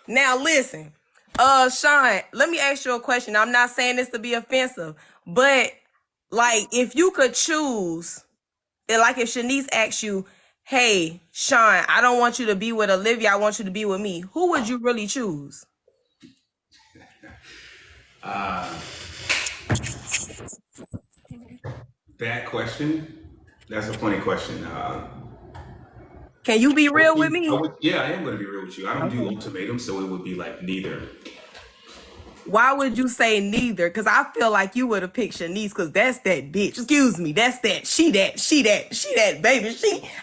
Now listen, Sean, let me ask you a question. I'm not saying this to be offensive, but like if you could choose, like if Shanice asks you, hey, Sean, I don't want you to be with Olivia, I want you to be with me, who would you really choose? That question, that's a funny question. Can you be real with me? Yeah, I am going to be real with you. I don't do ultimatums, so it would be like neither. Why would you say neither? Because I feel like you would have picked Shanice, because that's that bitch. Excuse me, that's that. She that, baby.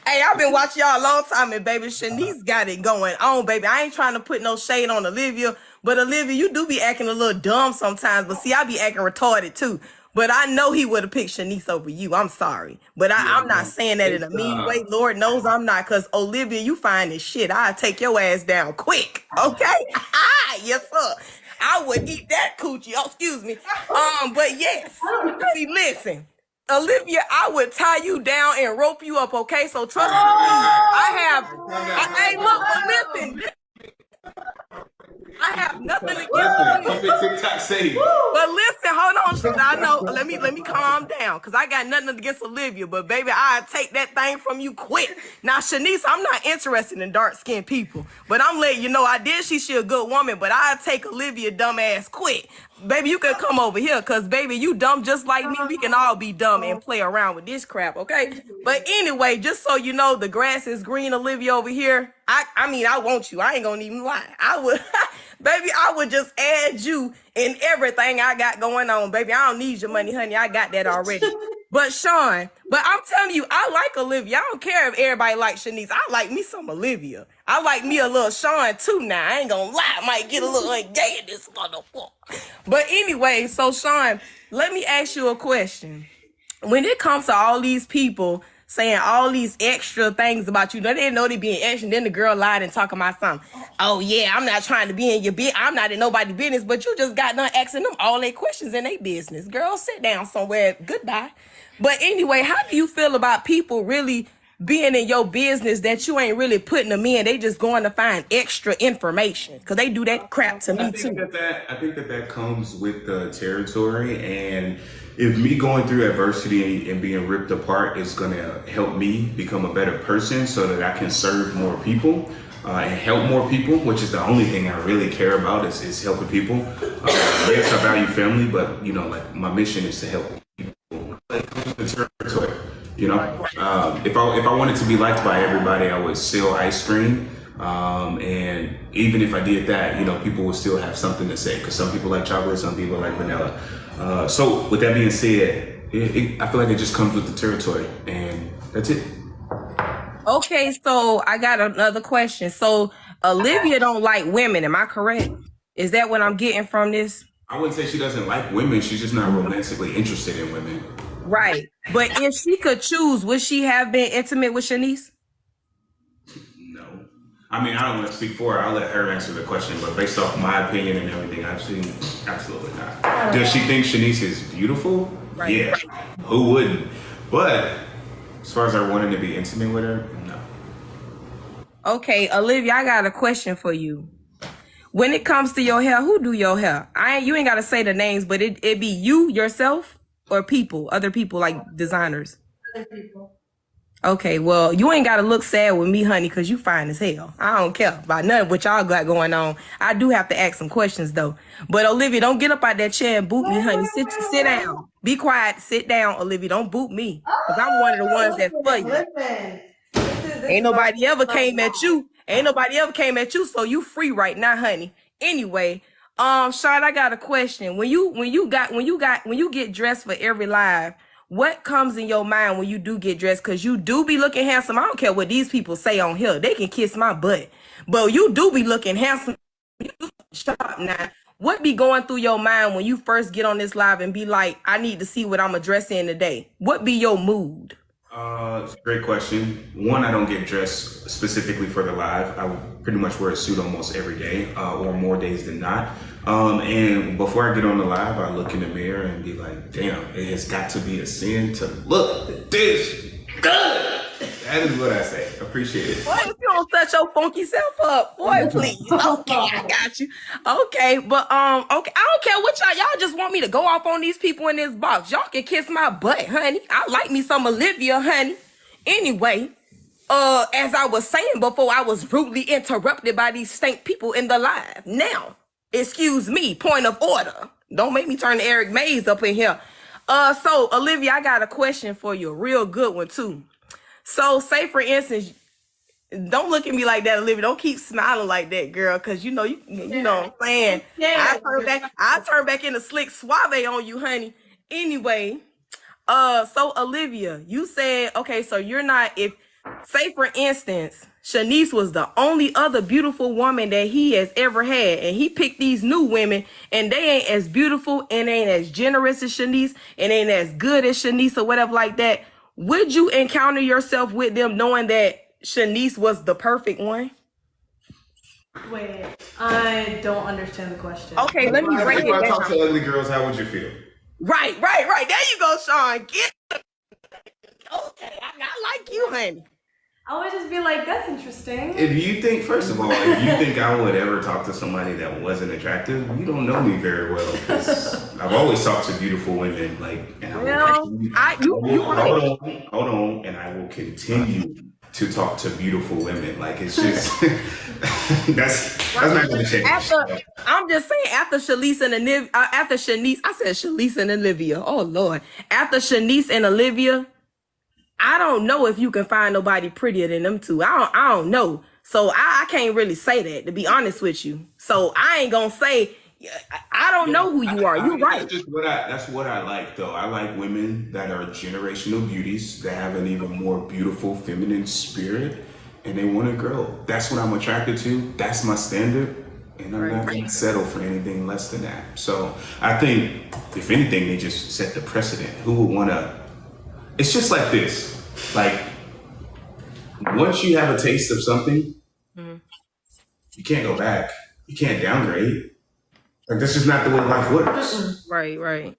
Hey, I've been watching y'all a long time, and baby, Shanice got it going on, baby. I ain't trying to put no shade on Olivia, but Olivia, you do be acting a little dumb sometimes, but see, I be acting retarded too. But I know he would have picked Shanice over you. I'm sorry. But I'm not saying that in a mean way. Lord knows I'm not, because Olivia, you fine as shit. I'll take your ass down quick. Okay? Yes, sir. I would eat that coochie. Oh, excuse me. But yes. See, listen. Olivia, I would tie you down and rope you up, okay? So trust me. Hey, look, but listen. I have nothing against you. Keep it TikTok safe. But listen, hold on, shit. I know. Let me calm down, because I got nothing against Olivia. But baby, I'll take that thing from you quick. Now, Shanice, I'm not interested in dark-skinned people. But I'm letting you know, she a good woman, but I'll take Olivia dumb ass quick. Baby, you can come over here, because baby, you dumb just like me. We can all be dumb and play around with this crap, okay? But anyway, just so you know, the grass is green, Olivia, over here. I mean, I want you. I ain't gonna even lie. I would, baby, I would just add you in everything I got going on, baby. I don't need your money, honey. I got that already. But Sean, I'm telling you, I like Olivia. I don't care if everybody likes Shanice. I like me some Olivia. I like me a little Sean too now. I ain't gonna lie. I might get a little gay in this motherfucker. But anyway, so Sean, let me ask you a question. When it comes to all these people saying all these extra things about you, they didn't know they being extra, then the girl lied and talking about something. Oh yeah, I'm not trying to be in your business. I'm not in nobody's business, but you just got done asking them all their questions in their business. Girl, sit down somewhere. Goodbye. But anyway, how do you feel about people really being in your business that you ain't really putting them in? They just going to find extra information, because they do that crap to me too. I think that comes with the territory, and if me going through adversity and being ripped apart is going to help me become a better person so that I can serve more people and help more people, which is the only thing I really care about is helping people. Yes, I value family, but like my mission is to help people. The territory, if I wanted to be liked by everybody, I would sell ice cream. And even if I did that, people would still have something to say, because some people like chocolate, some people like vanilla. So with that being said, I feel like it just comes with the territory, and that's it. Okay, so I got another question. So Olivia don't like women, am I correct? Is that what I'm getting from this? I wouldn't say she doesn't like women. She's just not romantically interested in women. Right. But if she could choose, would she have been intimate with Shanice? No. I mean, I don't want to speak for her. I'll let her answer the question. But based off my opinion and everything I've seen, absolutely not. Does she think Shanice is beautiful? Right. Yeah. Who wouldn't? But as far as her wanting to be intimate with her, no. Okay, Olivia, I got a question for you. When it comes to your hair, who do your hair? You ain't got to say the names, but it be you, yourself, or other people like designers? Other people. Okay, well, you ain't got to look sad with me, honey, because you fine as hell. I don't care about none of what y'all got going on. I do have to ask some questions, though. But, Olivia, don't get up out that chair and boot me, honey. Sit down. Be quiet. Sit down, Olivia. Don't boot me, because I'm one of the ones that's for you. Listen. Ain't nobody ever came at you. So you free right now, honey. Anyway, Sean, I got a question. When you get dressed for every live, what comes in your mind when you do get dressed? Because you do be looking handsome. I don't care what these people say on here. They can kiss my butt. But you do be looking handsome. You sharp now. What be going through your mind when you first get on this live and be like, I need to see what I'm addressing in today? What be your mood? It's a great question. One, I don't get dressed specifically for the live. I pretty much wear a suit almost every day, or more days than not. And before I get on the live, I look in the mirror and be like, damn, it has got to be a sin to look this good. That is what I say. Appreciate it. What if you don't set your funky self up, boy. Please. Okay, I got you. Okay, but okay, I don't care what y'all just want me to go off on these people in this box. Y'all can kiss my butt, honey. I like me some Olivia, honey. Anyway, as I was saying before, I was rudely interrupted by these stank people in the live. Now, excuse me, point of order. Don't make me turn to Eric Mays up in here. So Olivia, I got a question for you, a real good one too. So, say for instance, don't look at me like that, Olivia. Don't keep smiling like that, girl, because you know what I'm saying. Yeah. I turn back into slick suave on you, honey. Anyway, so Olivia, you said, okay, so you're not, if say for instance, Shanice was the only other beautiful woman that he has ever had, and he picked these new women, and they ain't as beautiful and ain't as generous as Shanice and ain't as good as Shanice or whatever like that. Would you encounter yourself with them knowing that Shanice was the perfect one? Wait, I don't understand the question. Okay, let me break it If I talk to down. ugly girls, how would you feel? Right. There you go, Sean. Get okay. I like you, honey. I would just be like, that's interesting. If you think, first of all, if you think I would ever talk to somebody that wasn't attractive, you don't know me very well. Because I've always talked to beautiful women, like, and hold on, and I will continue to talk to beautiful women. Like, it's just that's not going to change. I'm just saying, after Shanice and I said Shanice and Olivia. Oh Lord, after Shanice and Olivia, I don't know if you can find nobody prettier than them two. I don't know. So I can't really say that, to be honest with you. So I ain't gonna say I don't know who you are. You're right. That's what I like, though. I like women that are generational beauties that have an even more beautiful feminine spirit, and they want to grow. That's what I'm attracted to. That's my standard, and I'm not going to settle for anything less than that. So I think, if anything, they just set the precedent. Who would want to? It's just like this. Like, once you have a taste of something, you can't go back. You can't downgrade. Like, that's just not the way life works. Right.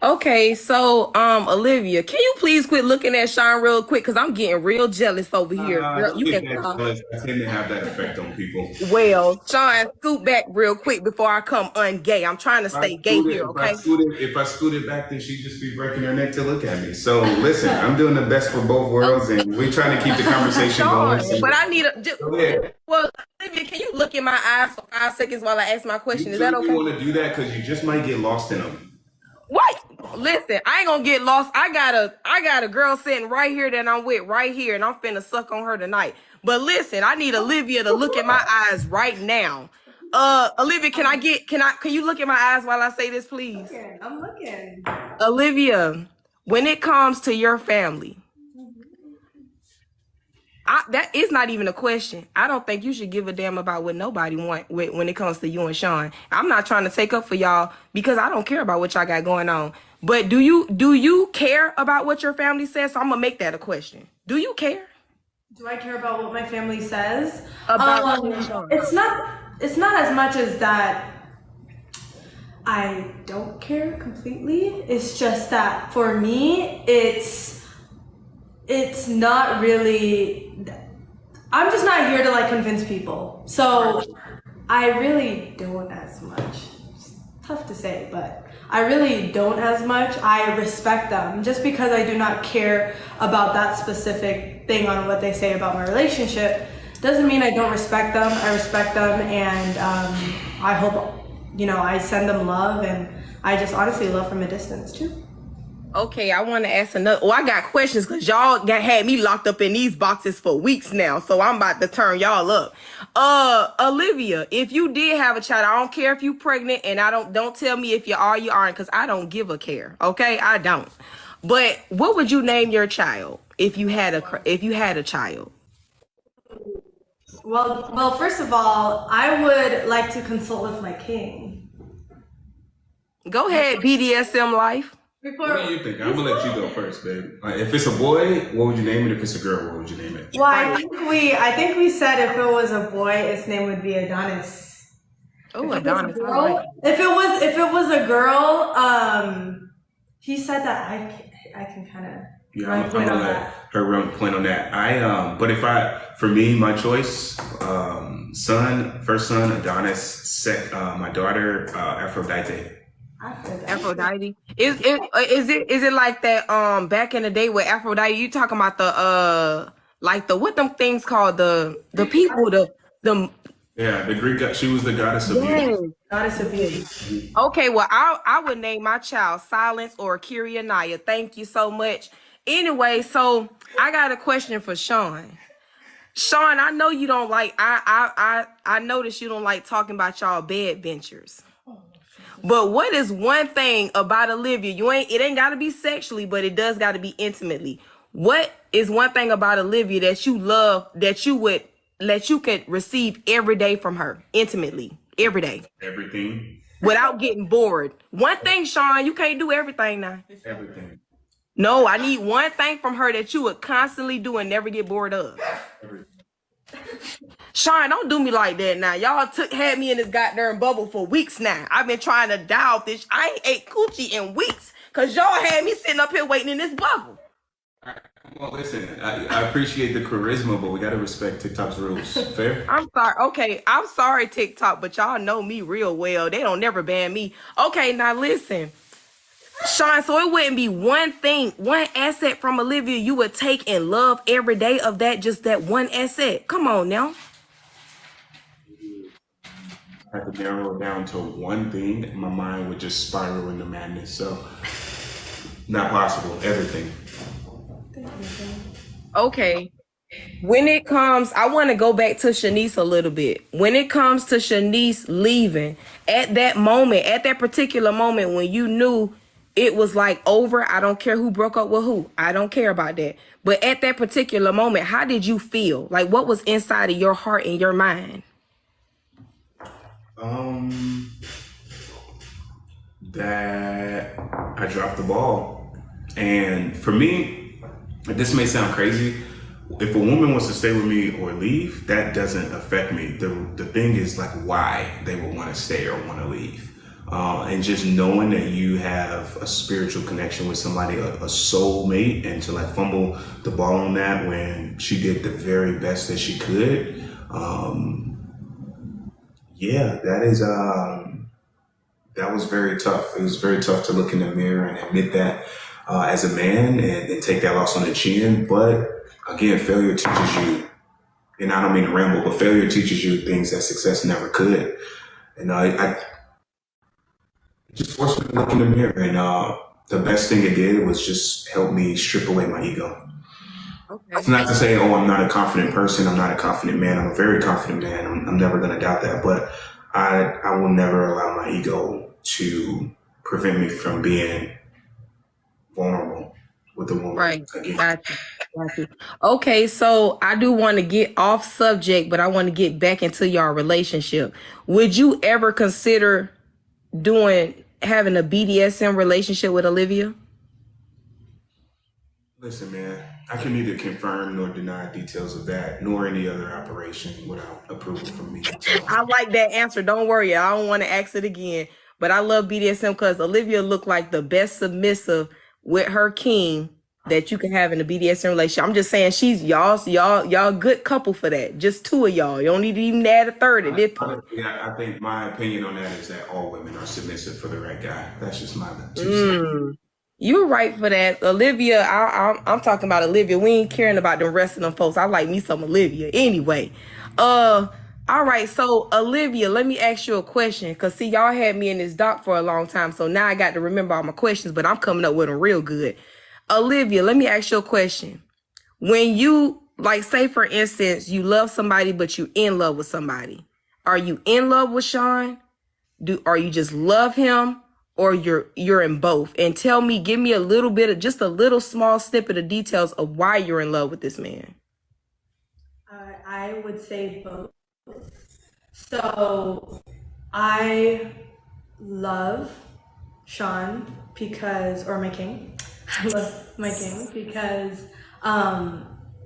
Okay, so Olivia, can you please quit looking at Sean real quick? Because I'm getting real jealous over here. Girl, you can I tend to have that effect on people. Well, Sean, scoot back real quick before I come ungay. I'm trying to stay gay here, okay? If I scooted back, then she'd just be breaking her neck to look at me. So listen, I'm doing the best for both worlds, and we're trying to keep the conversation going. So but I need go ahead. Well, Olivia, can you look in my eyes for 5 seconds while I ask my question? Is that okay? You want to do that because you just might get lost in them. What? Listen, I ain't gonna get lost. I got a girl sitting right here that I'm with right here, and I'm finna suck on her tonight. But listen, I need Olivia to look in my eyes right now. Olivia, can you look in my eyes while I say this, please? Okay, I'm looking. Olivia, when it comes to your family, that is not even a question. I don't think you should give a damn about what nobody want when it comes to you and Sean. I'm not trying to take up for y'all because I don't care about what y'all got going on. But do you care about what your family says? So I'm gonna make that a question. Do you care? Do I care about what my family says? About you and Sean? It's not as much as that I don't care completely. It's just that for me, it's not really, I'm just not here to like convince people. So I really don't as much. It's tough to say, but I really don't as much. I respect them. Just because I do not care about that specific thing on what they say about my relationship doesn't mean I don't respect them. I respect them, and I hope, I send them love, and I just honestly love from a distance too. Okay, I want to ask another. I got questions because y'all had me locked up in these boxes for weeks now, so I'm about to turn y'all up. Olivia, if you did have a child, I don't care if you pregnant, and don't tell me if you are, you aren't, because I don't give a care. Okay, I don't. But what would you name your child if you had a child? Well, first of all, I would like to consult with my king. Go ahead, BDSM life. What do you think? I'm gonna let you go first, babe. If it's a boy, what would you name it? If it's a girl, what would you name it? Well, I think we said if it was a boy, its name would be Adonis. Oh, Adonis. If it was a girl, he said that I can kind of Yeah, Right I'm point gonna on let that. her run point on that. But for me, my choice, first son, Adonis, my daughter, Aphrodite. Aphrodite. Is it like that back in the day with Aphrodite, you talking about the like the what them things called the people the Yeah, the Greek god, she was the goddess of yes. beauty. Goddess of beauty. Okay, well I would name my child Silence or Kyrianaya. Thank you so much. Anyway, so I got a question for Sean. Sean, I know you don't like I noticed you don't like talking about y'all bed ventures. But what is one thing about Olivia? It ain't gotta be sexually, but it does gotta be intimately. What is one thing about Olivia that you love that you could receive every day from her intimately every day Everything. without getting bored? One thing, Sean, you can't do everything now. Everything. No, I need one thing from her that you would constantly do and never get bored of. Everything. Sean, don't do me like that now. Y'all had me in this goddamn bubble for weeks now. I've been trying to dial this. I ain't ate coochie in weeks because y'all had me sitting up here waiting in this bubble. Well, listen, I appreciate the charisma, but we gotta respect TikTok's rules. Fair? I'm sorry. Okay, I'm sorry, TikTok, but y'all know me real well. They don't never ban me. Okay, now listen. Sean, so it wouldn't be one asset from Olivia you would take and love every day of that, just that one asset. Come on now. I had to narrow it down to one thing, my mind would just spiral into madness. So, not possible. Everything. Okay. When it comes, I want to go back to Shanice a little bit. When it comes to Shanice leaving, at that particular moment when you knew it was like over, I don't care who broke up with who. I don't care about that. But at that particular moment, how did you feel? Like, what was inside of your heart and your mind? That I dropped the ball. And for me, this may sound crazy. If a woman wants to stay with me or leave, that doesn't affect me. The thing is like why they would want to stay or want to leave. And just knowing that you have a spiritual connection with somebody, a soulmate, and to like fumble the ball on that when she did the very best that she could. Yeah, that was very tough. It was very tough to look in the mirror and admit that as a man and take that loss on the chin. But again, failure teaches you, and I don't mean to ramble, but failure teaches you things that success never could. And I just forced me to look in the mirror, and the best thing it did was just help me strip away my ego. Okay. It's not to say, oh, I'm not a confident person, I'm not a confident man, I'm a very confident man, I'm never going to doubt that, but I will never allow my ego to prevent me from being vulnerable with a woman. Right. Again. Gotcha. Okay, so I do want to get off subject, but I want to get back into your relationship. Would you ever consider having a BDSM relationship with Olivia? Listen, man, I can neither confirm nor deny details of that, nor any other operation without approval from me. So, I like that answer. Don't worry. I don't want to ask it again. But I love BDSM because Olivia looked like the best submissive with her king that you can have in a BDSM relationship. I'm just saying y'all good couple for that. Just two of y'all. You don't need to even add a third at this point. I think my opinion on that is that all women are submissive for the right guy. That's just my 2 cents. You're right for that. Olivia, I'm talking about Olivia. We ain't caring about the rest of them folks. I like me some Olivia. Anyway, all right, so Olivia, let me ask you a question. Because, see, y'all had me in this doc for a long time, so now I got to remember all my questions, but I'm coming up with them real good. Olivia, let me ask you a question. When you, like, say, for instance, you love somebody, but you're in love with somebody. Are you in love with Sean? Or you just love him? Or you're in both? And give me a little bit of, just a little small snippet of details of why you're in love with this man. I would say both. So I love Sean or my king. I love my king because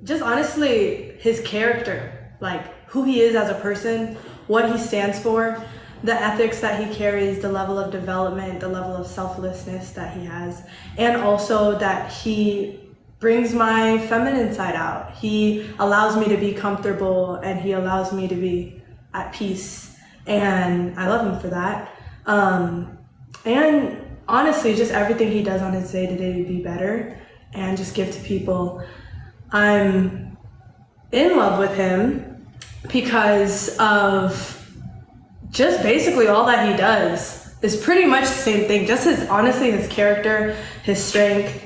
just honestly, his character, like who he is as a person, what he stands for, the ethics that he carries, the level of development, the level of selflessness that he has, and also that he brings my feminine side out. He allows me to be comfortable and he allows me to be at peace. And I love him for that. And honestly, just everything he does on his day-to-day to be better and just give to people. I'm in love with him because of just basically all that he does is pretty much the same thing. Just his character, his strength,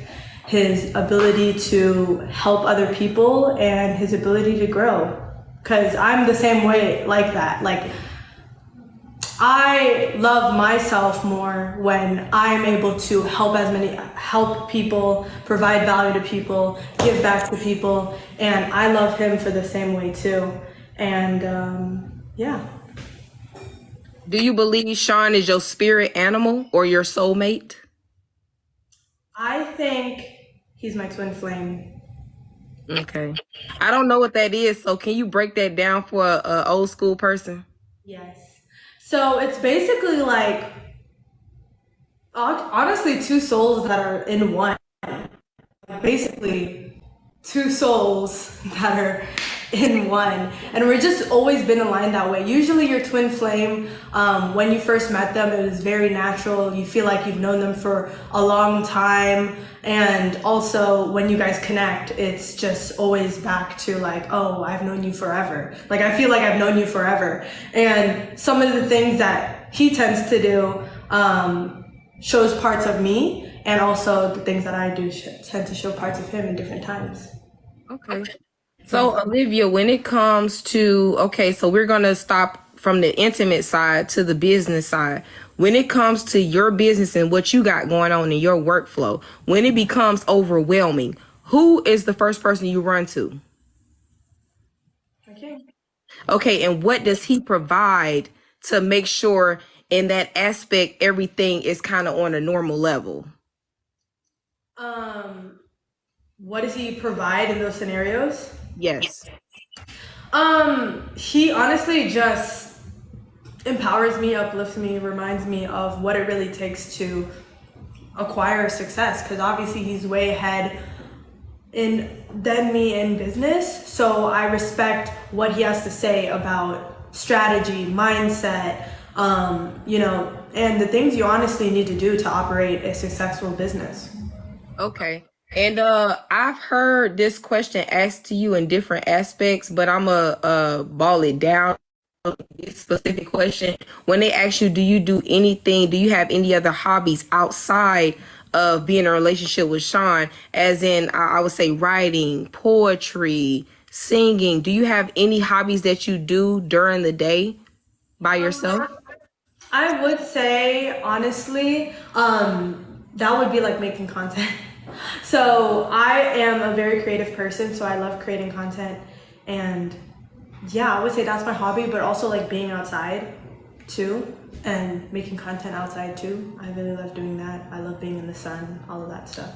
his ability to help other people, and his ability to grow. Because I'm the same way like that. Like, I love myself more when I'm able to help people, provide value to people, give back to people, and I love him for the same way too. And yeah. Do you believe Sean is your spirit animal or your soulmate? I think he's my twin flame. Okay. I don't know what that is, so can you break that down for a old school person? Yes. So it's basically like, honestly, two souls that are in one. Basically, two souls that are in one. And we're just always been aligned that way. Usually your twin flame, when you first met them, it was very natural. You feel like you've known them for a long time. And also when you guys connect, it's just always back to like, oh, I've known you forever. Like, I feel like I've known you forever. And some of the things that he tends to do shows parts of me, and also the things that I do tend to show parts of him in different times. Okay. So Olivia, when it comes to, okay, so we're going to stop from the intimate side to the business side. When it comes to your business and what you got going on in your workflow, when it becomes overwhelming, who is the first person you run to? Okay, and what does he provide to make sure in that aspect everything is kind of on a normal level? What does he provide in those scenarios? Yes. He honestly just empowers me, uplifts me, reminds me of what it really takes to acquire success, because obviously he's way ahead than me in business. So I respect what he has to say about strategy, mindset, and the things you honestly need to do to operate a successful business. Okay. And I've heard this question asked to you in different aspects, but I'm gonna ball it down. This specific question: when they ask you, do you do anything? Do you have any other hobbies outside of being in a relationship with Sean? As in, I would say writing, poetry, singing. Do you have any hobbies that you do during the day by yourself? I would say, honestly, that would be like making content. So I am a very creative person, so I love creating content. And yeah, I would say that's my hobby, but also like being outside too and making content outside too. I really love doing that. I love being in the sun, all of that stuff.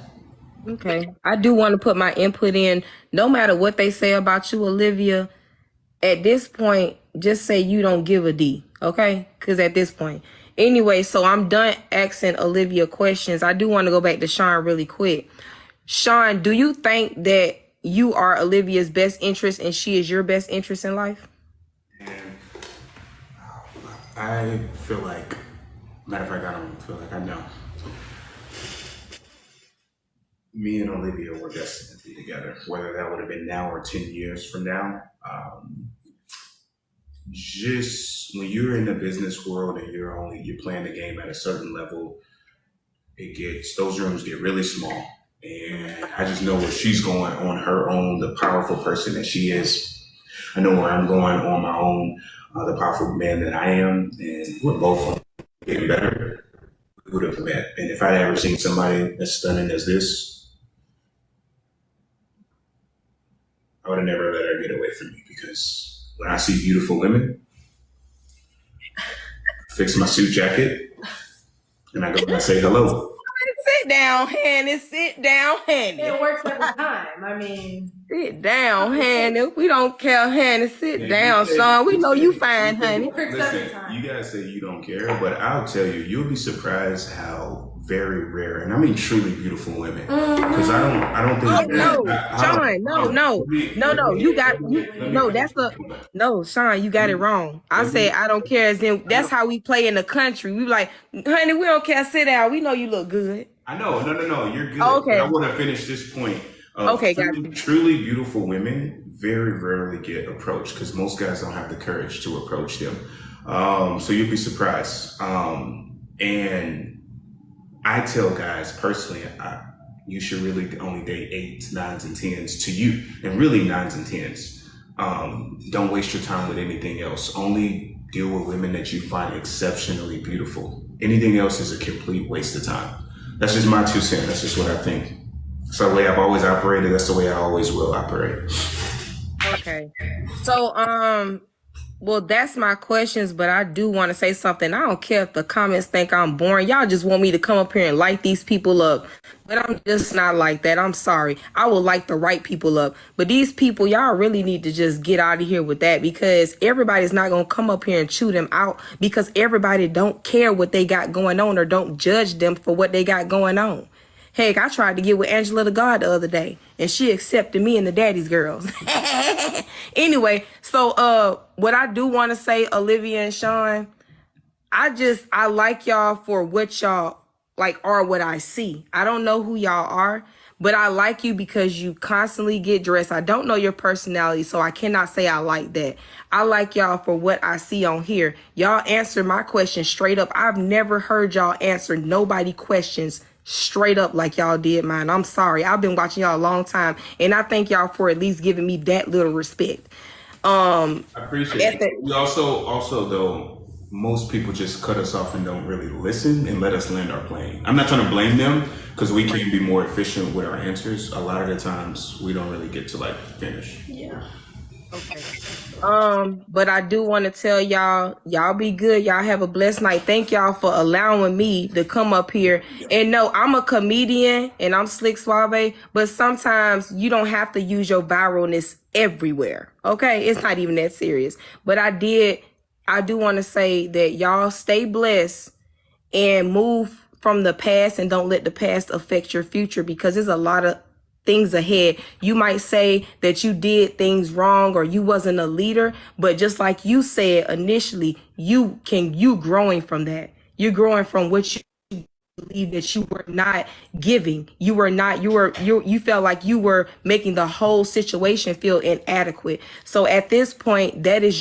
Okay. I do want to put my input in. No matter what they say about you, Olivia, at this point, just say you don't give a D, okay? Because at this point. Anyway, so I'm done asking Olivia questions. I do want to go back to Sean really quick. Sean, do you think that you are Olivia's best interest and she is your best interest in life? And I feel like, matter of fact, I don't feel like I know. Me and Olivia were destined to be together, whether that would have been now or 10 years from now. Just when you're in the business world and you're playing the game at a certain level, those rooms get really small. And I just know where she's going on her own, the powerful person that she is. I know where I'm going on my own, the powerful man that I am, and we're both getting better. We would have met. And if I'd ever seen somebody as stunning as this, I would have never let her get away from me, because when I see beautiful women, I fix my suit jacket and I go and I say hello. Sit down, honey. Sit down, honey. It works every time. I mean, sit down, honey. We don't care, honey. Sit down, Sean. We know you fine, honey. Listen, you guys say you don't care, but I'll tell you, you'll be surprised how very rare, and I mean truly beautiful women. Because I don't think Sean, you got it wrong. I said I don't care, as in that's how we play in the country. We like, honey, we don't care, sit down. We know you look good. I know, no, you're good. Okay. But I want to finish this point. Truly beautiful women very rarely get approached because most guys don't have the courage to approach them. So you'll be surprised. And I tell guys personally, you should really only date 8s, 9s, and 10s to you, and really 9s and 10s. Don't waste your time with anything else. Only deal with women that you find exceptionally beautiful. Anything else is a complete waste of time. That's just my 2 cents. That's just what I think. It's the way I've always operated. That's the way I always will operate. Okay. So, well, that's my questions, but I do want to say something. I don't care if the comments think I'm boring. Y'all just want me to come up here and light these people up. But I'm just not like that. I'm sorry. I will light the right people up. But these people, y'all really need to just get out of here with that, because everybody's not going to come up here and chew them out, because everybody don't care what they got going on or don't judge them for what they got going on. Heck, I tried to get with Angela the God the other day, and she accepted me and the Daddy's Girls. Anyway, so what I do want to say, Olivia and Sean, I like y'all for what y'all like are, what I see. I don't know who y'all are, but I like you because you constantly get dressed. I don't know your personality, so I cannot say I like that. I like y'all for what I see on here. Y'all answer my question straight up. I've never heard y'all answer nobody questions straight up like y'all did mine. I'm sorry. I've been watching y'all a long time, and I thank y'all for at least giving me that little respect. I appreciate it. We also though, most people just cut us off and don't really listen and let us land our plane. I'm not trying to blame them, because we can be more efficient with our answers. A lot of the times we don't really get to like finish. Yeah. Okay. But I do want to tell y'all be good. Y'all have a blessed night. Thank y'all for allowing me to come up here. And no, I'm a comedian and I'm Slick Suave, but sometimes you don't have to use your viralness everywhere. Okay. It's not even that serious, but I do want to say that y'all stay blessed and move from the past, and don't let the past affect your future, because there's a lot of things ahead. You might say that you did things wrong or you wasn't a leader, but just like you said initially, you growing from that. You're growing from what you believe that you were not giving. You felt like you were making the whole situation feel inadequate. So at this point, that is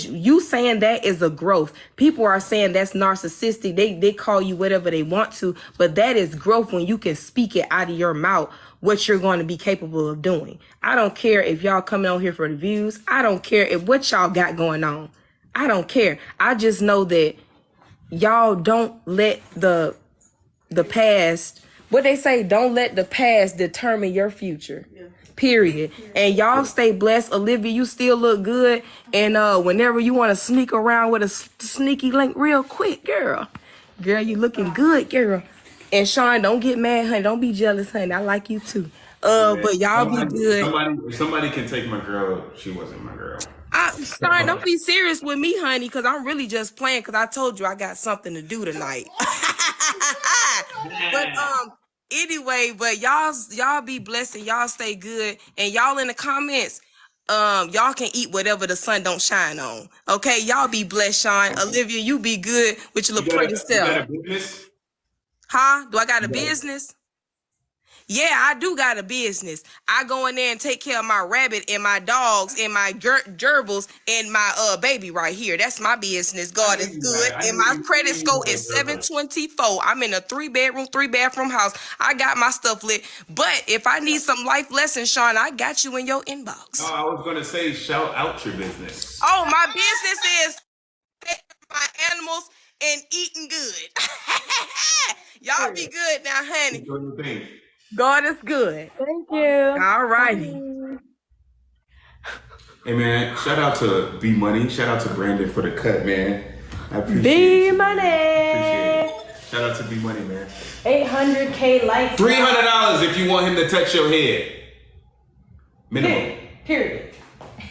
you saying that is a growth. People are saying that's narcissistic. They call you whatever they want to, but that is growth when you can speak it out of your mouth, what you're going to be capable of doing. I don't care if y'all coming on here for the views. I don't care if what y'all got going on. I don't care. I just know that y'all don't let the past, what they say, don't let the past determine your future. Yeah. Period. And y'all stay blessed. Olivia, you still look good. And whenever you want to sneak around with a sneaky link real quick, girl, you looking good, girl. And Sean, don't get mad, honey. Don't be jealous, honey. I like you too. But y'all be good. If somebody can take my girl, she wasn't my girl. Sean, don't be serious with me, honey, because I'm really just playing, because I told you I got something to do tonight. But anyway, but y'all be blessed and y'all stay good. And y'all in the comments, y'all can eat whatever the sun don't shine on. Okay, y'all be blessed, Sean. Olivia, you be good with your little pretty self. You got a business? Huh? Do I got a business? Yeah, I do got a business. I go in there and take care of my rabbit and my dogs and my gerbils and my baby right here. That's my business. God is good. And my credit score is 724. I'm in a 3-bedroom, 3-bathroom house. I got my stuff lit. But if I need some life lessons, Sean, I got you in your inbox. Oh, I was going to say, shout out your business. Oh, my business is my animals and eating good. Y'all be good now, honey. God is good. Thank you. All righty. Hey, man, shout out to B Money. Shout out to Brandon for the cut, man. I appreciate B it. Money. Appreciate it. Shout out to B Money, man. 800K likes. $300 if you want him to touch your head. Minimum. Period.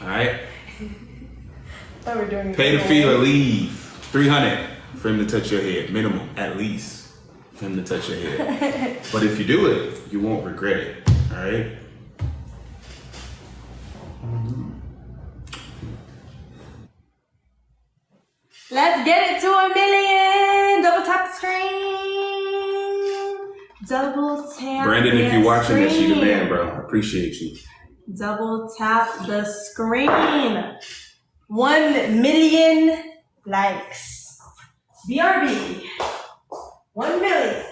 All right. Thought we were doing Pay the fee or leave. $300 for him to touch your head. Minimum, at least. for him to touch your head. But if you do it, you won't regret it. All right? Let's get it to 1 million. Double tap the screen. Double tap. Brandon, if you're watching this, screen. you're the man, bro. I appreciate you. Double tap the screen. 1 million likes. BRB. 1 million.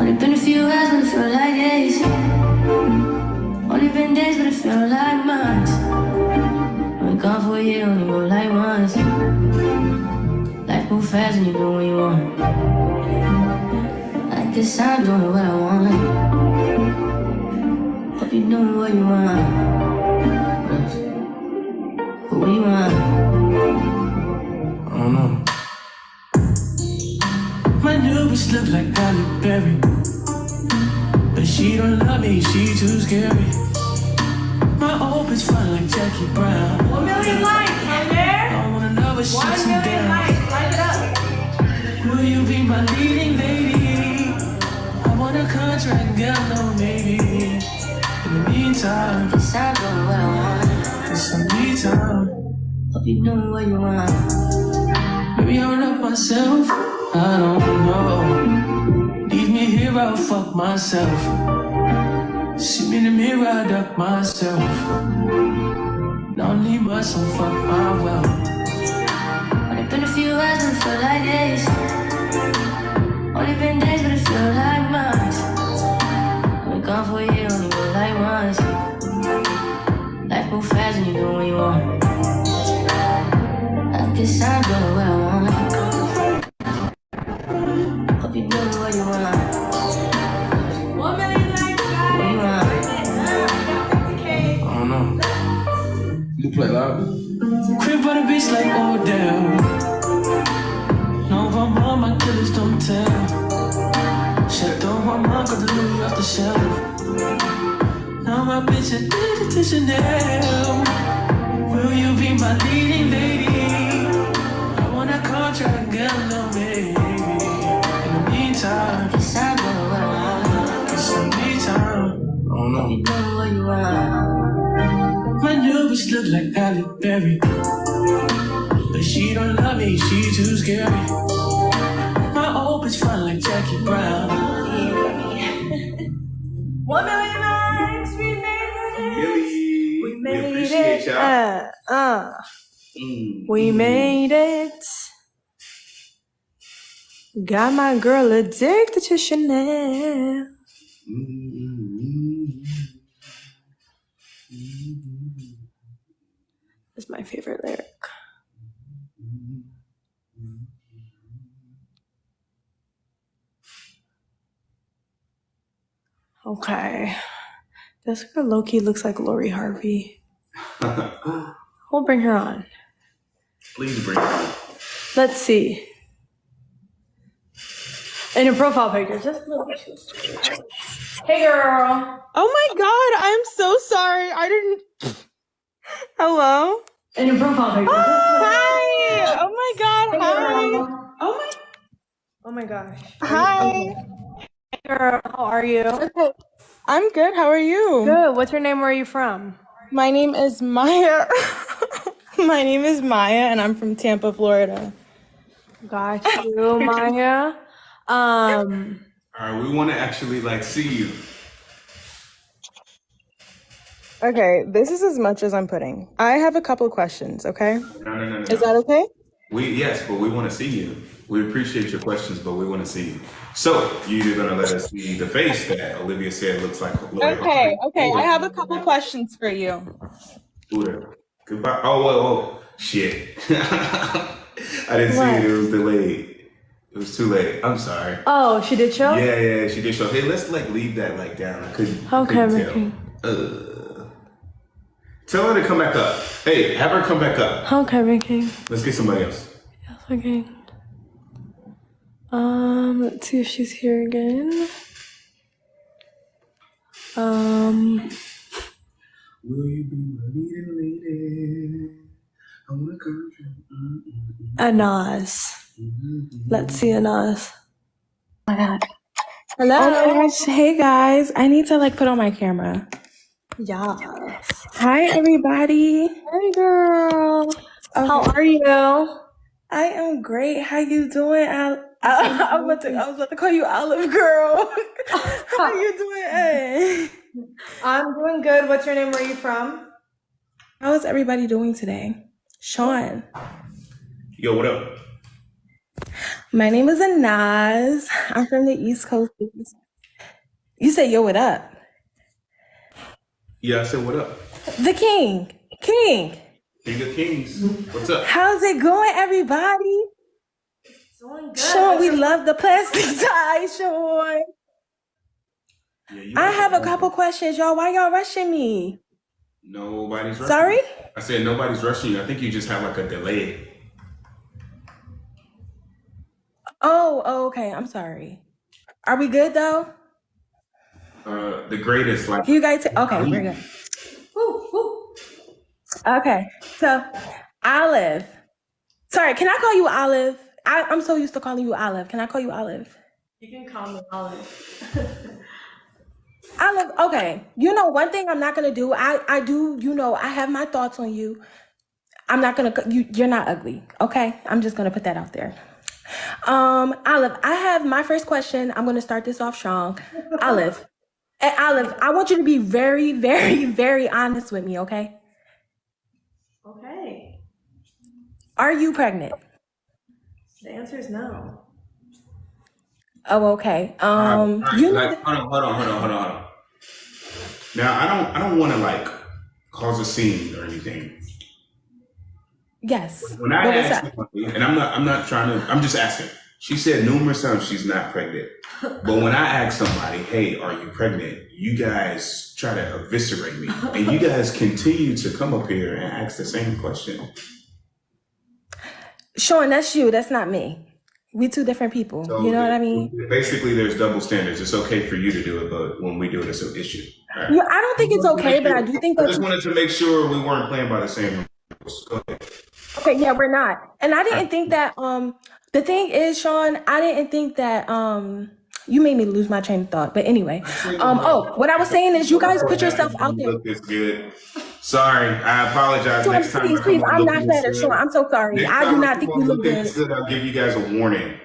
Only been a few hours, but it feel like days. Only been days, but it feel like months. Been gone for a year, only go like once. Life move fast and you do what you want. Like this, I'm doing what I want. Hope you doing what you want. But what do you want? I don't know. My new bitch look like Halle Berry, but she don't love me, she too scary. My old bitch fun like Jackie Brown. 1 million likes on there. I wanna know what 1 she's million down. likes. Light it up. Will you be my leading lady? I want a contract, girl, no maybe. In the meantime, Cause I'm doing what I want. just some me time. Hope you doing what you want. Maybe I'll love myself, I don't know. Leave me here, I'll fuck myself. See me in the mirror, I duck myself. Don't need much, so fuck my wealth. Only been a few hours, but it feel like days. Only been days, but it feel like months. Been gone for a year, only go like once. Life move fast and you do what you want. I guess I'm doing what I want. Hope you doing what you want. 1 million likes, guys. What you want? $50K. I don't know. You play loud? Crib on the beach like Odell. No, my mom, my killers don't tell. Shut up, my mom got the Louis off the shelf. Now my bitch is addicted to Chanel. Will you be my leading lady? I want a contract, girl, no maybe. In the meantime, Guess I'm doing what I want. get some me time. I don't know. Hope you doing what you want. My new bitch look like Halle Berry, but she don't love me, she too scary. My old bitch fun like Jackie Brown. 1 million likes. We made it. Billy, We made appreciate it. y'all. We made it. Got my girl addicted to Chanel. That's my favorite lyric. Okay. This girl low-key looks like Lori Harvey. We'll bring her on. Please bring it on. Let's see. In your profile picture, just a little bit. Hey, girl. Oh my god, I'm so sorry. I didn't. Hello? In your profile picture. Hi! Oh my god, Hey, hi! girl. Oh my gosh. Hi! Hey, girl. How are you? Okay. I'm good, how are you? Good. What's your name? Where are you from? My name is Maya. My name is Maya, and I'm from Tampa, Florida. Got you, Maya. All right, we want to actually like see you. Okay, this is as much as I'm putting. I have a couple questions, okay? No. Is that okay? Yes, but we want to see you. We appreciate your questions, but we want to see you. So you either gonna let us see the face that Olivia said looks like Lori Okay, Harvey, I have a couple questions for you. or goodbye. Oh, shit! I didn't see it. It was delayed. It was too late. I'm sorry. Oh, she did show? Yeah, she did show. Hey, let's like leave that like down. I couldn't tell. Tell her to come back up. Hey, have her come back up. Okay, Ricky. Let's get somebody else. Yes, okay. Let's see if she's here again. Will you be my leading lady? I wanna come. Anas. Let's see Anas. Oh my god. Hello. Oh my gosh, hey guys. I need to like put on my camera. Yes. Hi everybody. Hey girl. Okay. How are you? I am great. How you doing? I was about to call you Olive Girl. How you doing? Hey? I'm doing good. What's your name? Where are you from? How is everybody doing today? Sean. Yo, what up? My name is Anaz. I'm from the East Coast. You say yo, what up? Yeah, I said what up. The King. King. King of Kings. What's up? How's it going, everybody? Doing good. Sean, we love the plastic tie, Sean. Yeah, I have a couple questions, y'all. Why y'all rushing me? Nobody's rushing. Sorry? I said nobody's rushing you. I think you just have like a delay. Oh, okay. I'm sorry. Are we good though? The greatest, like You guys, okay, we're good. Woo, woo. Okay, so Olive. Sorry, can I call you Olive? I'm so used to calling you Olive. Can I call you Olive? You can call me Olive. Olive, okay. You know, one thing I'm not gonna do, I do, you know, I have my thoughts on you. I'm not gonna, you're not ugly, okay? I'm just gonna put that out there. Olive, I have my first question. I'm gonna start this off strong. Olive, Olive, I want you to be very, very, very honest with me, okay? Okay. Are you pregnant? The answer is no. Oh, okay. Alright, You like, hold on. Now I don't want to like cause a scene or anything. yes. When I What was asked that? somebody, and I'm not trying to, I'm just asking. She said numerous times she's not pregnant. But when I ask somebody, hey, are you pregnant? You guys try to eviscerate me. And you guys continue to come up here and ask the same question. Sean, that's you. That's not me. We two different people. So You know what I mean? Basically, there's double standards. It's okay for you to do it, but when we do it, it's an issue. All right? Yeah, I don't think it's okay, but I do think I that. just wanted to make sure we weren't playing by the same rules. Go ahead. Okay, yeah, we're not. And I didn't think that. The thing is, Sean, I didn't think that. You made me lose my train of thought. But anyway, what I was saying is, you guys put yourself out there. Look this good. Sorry, I apologize. Sean, Next time, please, I come on I'm looking not this better, good. Sean. I'm so sorry. Next I do time not come think on you look looking good. this good, I'll give you guys a warning.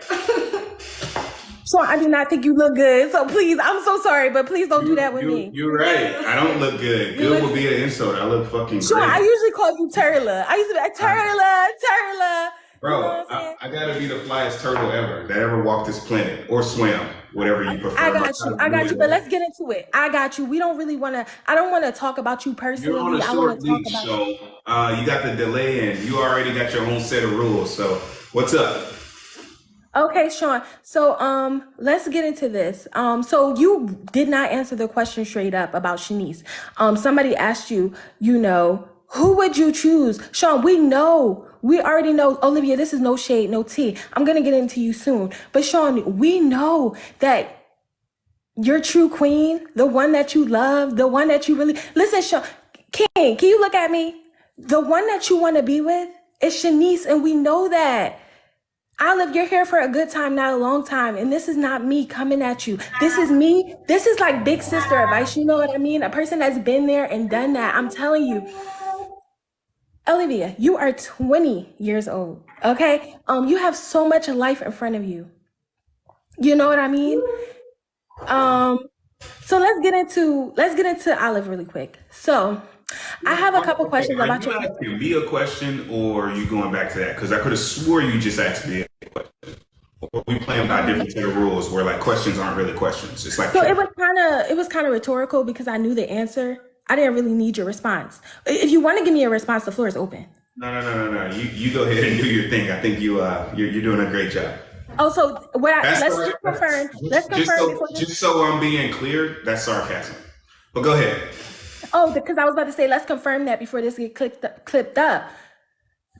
Sean, I do not think you look good. So please, I'm so sorry, but please don't do that with me. You're right. I don't look good. Good would be an insult. I look fucking Sean, great. I usually call you Turla. I used to be like, Turla. Bro, You know what I'm saying? I gotta be the flyest turtle ever that ever walked this planet or swam, whatever you prefer. I got you. But let's get into it. I got you. We don't really want to. I don't want to talk about you personally. You're on a I short want to talk leash, about. so you got the delay and you already got your own set of rules. So what's up? Okay, Sean. So let's get into this. So you did not answer the question straight up about Shanice. Somebody asked you, you know, who would you choose? Sean, we already know, Olivia, this is no shade, no tea. I'm gonna get into you soon. But Sean, we know that your true queen, the one that you love, the one that you really listen, Sean, can you look at me? The one that you want to be with is Shanice, and we know that. Olive, you're here for a good time, not a long time. And this is not me coming at you. This is me. This is like big sister advice. You know what I mean? A person that's been there and done that. I'm telling you. Olivia, you are 20 years old. Okay? You have so much life in front of you. You know what I mean? So let's get into Olive really quick. So I have a couple Okay, questions are about you your. asking me a question or are you going back to that? Because I could have swore you just asked me a question. Or we playing by different set of rules where like questions aren't really questions. It's like So it was kind of rhetorical because I knew the answer. I didn't really need your response. If you want to give me a response, the floor is open. no. You go ahead and do your thing. I think you're doing a great job. Oh, so That's let's just confirm. Let's confirm before this. just so I'm being clear, that's sarcasm. But go ahead. Oh, because I was about to say let's confirm that before this get clipped up.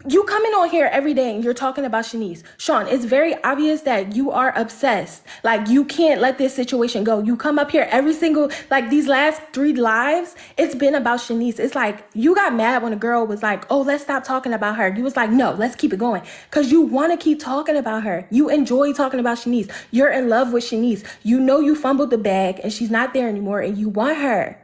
You coming on here every day and you're talking about Shanice. Sean, it's very obvious that you are obsessed. Like, you can't let this situation go. You come up here every single, like, these last 3 lives, it's been about Shanice. It's like, you got mad when a girl was like, oh, let's stop talking about her. You was like, no, let's keep it going. Because you want to keep talking about her. You enjoy talking about Shanice. You're in love with Shanice. You know you fumbled the bag and she's not there anymore and you want her.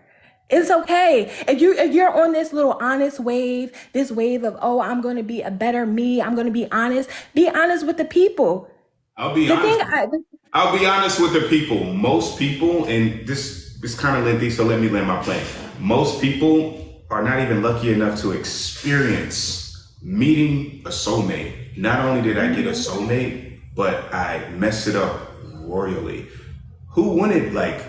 It's okay. If you're on this little honest wave, this wave of, oh, I'm going to be a better me, I'm going to be honest with the people. I'll be honest with the people. Most people, and this is kind of lengthy, so let me land my plane. Most people are not even lucky enough to experience meeting a soulmate. Not only did I get a soulmate, but I messed it up royally. Who wanted like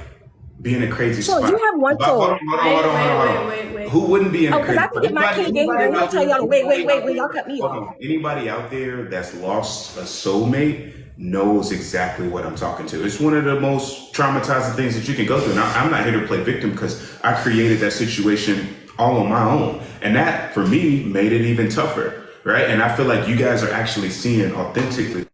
be in a crazy So spot? you have one soul. Hold on. Wait. Who wouldn't be in a Because crazy I can get my king game and I'll tell y'all, wait, y'all cut me off. Anybody out there that's lost a soulmate knows exactly what I'm talking to. It's one of the most traumatizing things that you can go through. Now, I'm not here to play victim because I created that situation all on my own. And that, for me, made it even tougher, right? And I feel like you guys are actually seeing authentically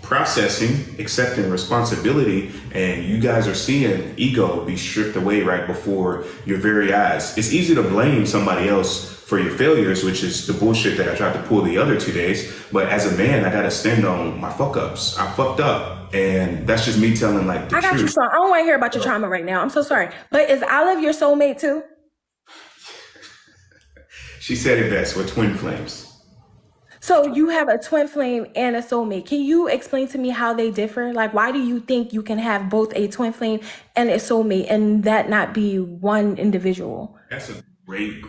processing, accepting responsibility, and you guys are seeing ego be stripped away right before your very eyes. It's easy to blame somebody else for your failures, which is the bullshit that I tried to pull the other 2 days. But as a man, I gotta stand on my fuck ups. I fucked up, and that's just me telling like the I got truth. you, Sean. I don't want to hear about your trauma right now. I'm so sorry. But is Olive your soulmate too? She said it best. We're twin flames. So you have a twin flame and a soulmate. Can you explain to me how they differ? Like, why do you think you can have both a twin flame and a soulmate and that not be one individual? That's a great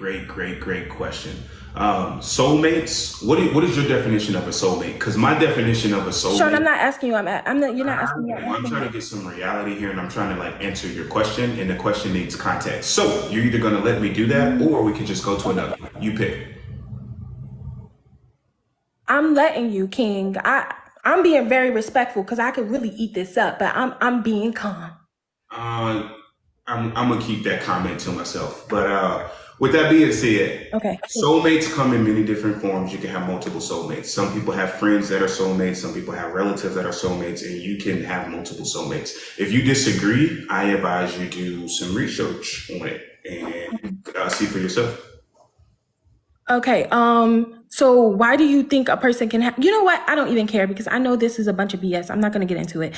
question. Soulmates. What is your definition of a soulmate? Because my definition of a soulmate. Sean, I'm not asking you. I'm not. You're not asking me. I'm trying to get some reality here, and I'm trying to like answer your question, and the question needs context. So you're either gonna let me do that, or we can just go to another. You pick. I'm letting you, King. I'm being very respectful because I could really eat this up, but I'm being calm. I'm gonna keep that comment to myself. But with that being said, Okay. soulmates come in many different forms. You can have multiple soulmates. Some people have friends that are soulmates. Some people have relatives that are soulmates, and you can have multiple soulmates. If you disagree, I advise you do some research on it and see for yourself. Okay. So why do you think a person can have, you know what? I don't even care because I know this is a bunch of BS. I'm not going to get into it.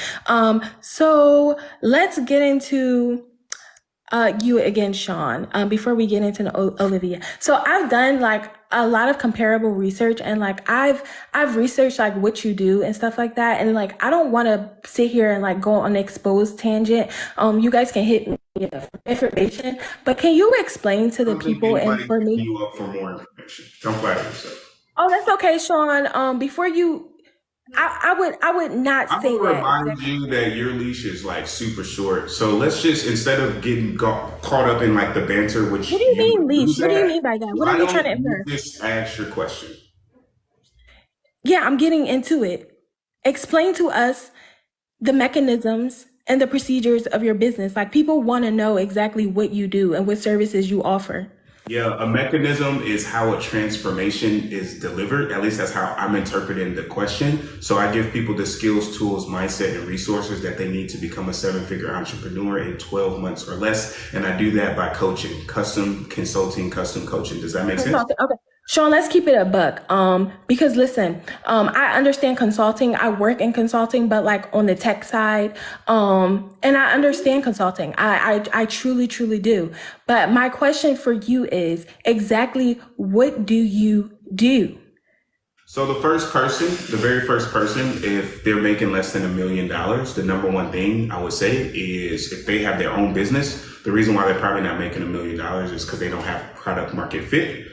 So let's get into, you again, Sean, before we get into Olivia. So I've done like a lot of comparable research and like I've researched like what you do and stuff like that. And like, I don't want to sit here and like go on an exposed tangent. You guys can hit me with information, but can you explain to the people and for me? You up for more information. Don't flatter yourself. Oh, that's okay, Sean. Before you, I would not I say will that. remind you that your leash is like super short. So let's just, instead of getting caught up in like the banter, which What do you mean leash? What do you mean by that? What are you trying to infer? Just ask your question. Yeah, I'm getting into it. Explain to us the mechanisms and the procedures of your business. Like people want to know exactly what you do and what services you offer. Yeah, a mechanism is how a transformation is delivered. At least that's how I'm interpreting the question. So I give people the skills, tools, mindset, and resources that they need to become a 7-figure entrepreneur in 12 months or less. And I do that by coaching, custom consulting, custom coaching. Does that make sense? Okay. Sean, let's keep it a buck. Because listen, I understand consulting. I work in consulting, but like on the tech side, and I understand consulting. I truly, truly do. But my question for you is exactly what do you do? So the very first person, if they're making less than $1 million, the number one thing I would say is if they have their own business, the reason why they're probably not making $1 million is because they don't have product market fit,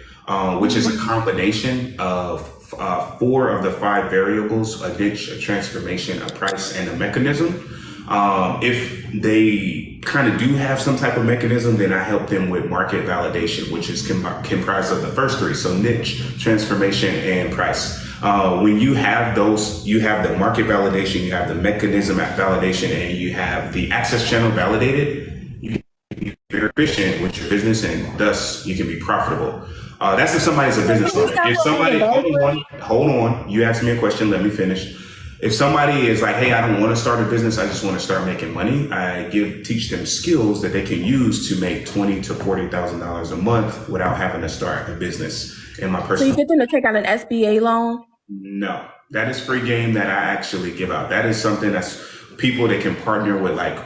which is a combination of 4 of the 5 variables: a niche, a transformation, a price, and a mechanism. If they kind of do have some type of mechanism, then I help them with market validation, which is comprised of the first 3. So niche, transformation, and price. When you have those, you have the market validation, you have the mechanism validation, and you have the access channel validated, you can be very efficient with your business, and thus you can be profitable. That's if somebody's a business owner. If somebody, hold on, you asked me a question, let me finish. If somebody is like, hey, I don't want to start a business, I just want to start making money, I teach them skills that they can use to make $20,000 to $40,000 a month without having to start a business in my personal. So you get them to take out an SBA loan? No, that is free game that I actually give out. That is something that's people that can partner with, like,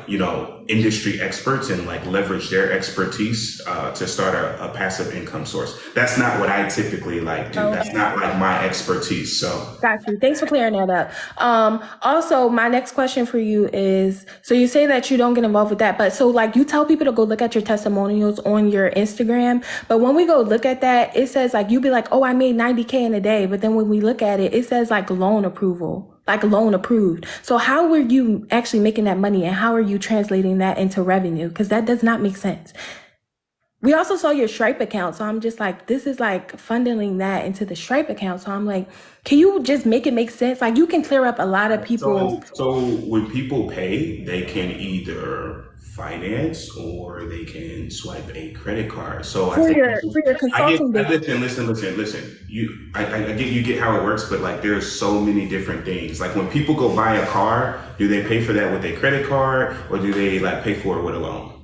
industry experts and like leverage their expertise to start a passive income source. That's not what I typically like do. Okay. That's not like my expertise. So got you. Thanks for clearing that up. Also, my next question for you is, so you say that you don't get involved with that, but so like you tell people to go look at your testimonials on your Instagram, but when we go look at that, it says like, you be like, oh, I made 90K in a day. But then when we look at it, it says like loan approval. Like loan approved. So how were you actually making that money, and how are you translating that into revenue? Because that does not make sense. We also saw your Stripe account. So I'm just like, this is like funneling that into the Stripe account. So I'm like, can you just make it make sense? Like you can clear up a lot of people. So when people pay, they can either finance or they can swipe a credit card. So for your consulting business. Listen. I get you get how it works, but like there's so many different things. Like when people go buy a car, do they pay for that with a credit card or do they like pay for it with a loan?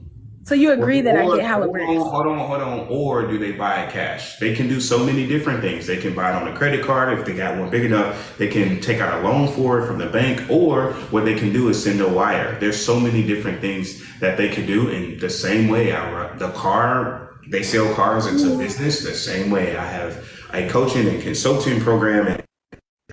So you agree that I get how it works? Hold on. Or do they buy it cash? They can do so many different things. They can buy it on a credit card. If they got one big enough, they can take out a loan for it from the bank, or what they can do is send a wire. There's so many different things that they could do. In the same way they sell cars into business. The same way I have a coaching and consulting program and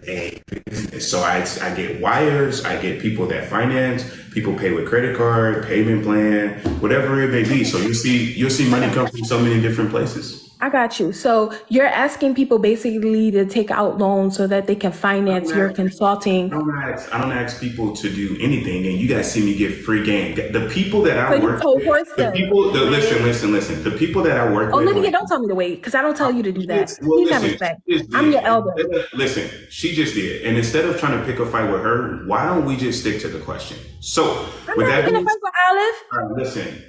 a business. So I get wires, I get people that finance, people pay with credit card, payment plan, whatever it may be. So you'll see money come from so many different places. I got you. So you're asking people basically to take out loans so that they can finance your consulting. I don't ask people to do anything, and you guys see me get free game. The people that I work with, listen. The people that I work with. Oh, Lydia, don't tell me to wait, because I don't tell you to do that. You have respect. I'm your elder. Listen, she just did, and instead of trying to pick a fight with her, why don't we just stick to the question? So I'm not picking a fight with Olive. Listen.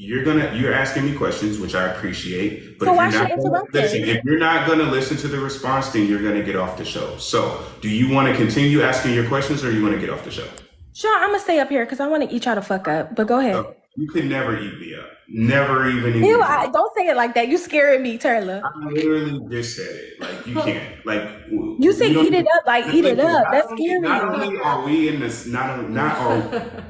You're asking me questions, which I appreciate. But so why should interrupt? If you're not gonna listen to the response, then you're gonna get off the show. So do you want to continue asking your questions, or you want to get off the show? Sure, I'm gonna stay up here because I want to eat y'all the fuck up. But go ahead. You could never eat me up. Never even. Ew, don't say it like that. You scaring me, Turla. I literally just said it. Like you can't. Like you say eat it up. Like eat it up. That's scary. Not only are we in this,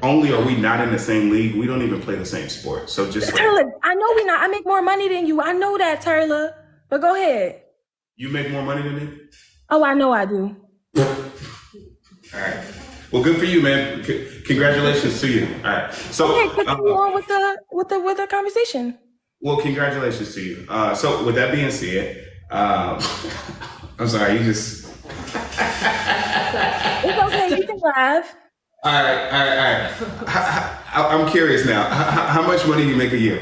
only are we not in the same league, we don't even play the same sport. So just Turla, I know we not. I make more money than you. I know that, Turla. But go ahead. You make more money than me? Oh, I know I do. All right. Well, good for you, man. Congratulations to you. All right. So continue on with the conversation. Well, congratulations to you. So with that being said, I'm sorry, you just. It's okay. You can laugh. All right. I'm curious now. How much money do you make a year?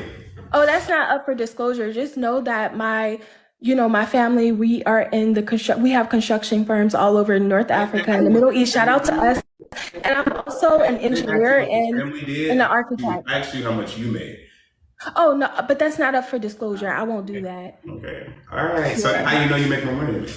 Oh, that's not up for disclosure. Just know that my family, we are in we have construction firms all over North Africa and the Middle East. Shout out to us. And I'm also an engineer and an architect. I asked you how much you made. Oh, no, but that's not up for disclosure. I won't do that. Okay. All right. So how you know you make more money than me?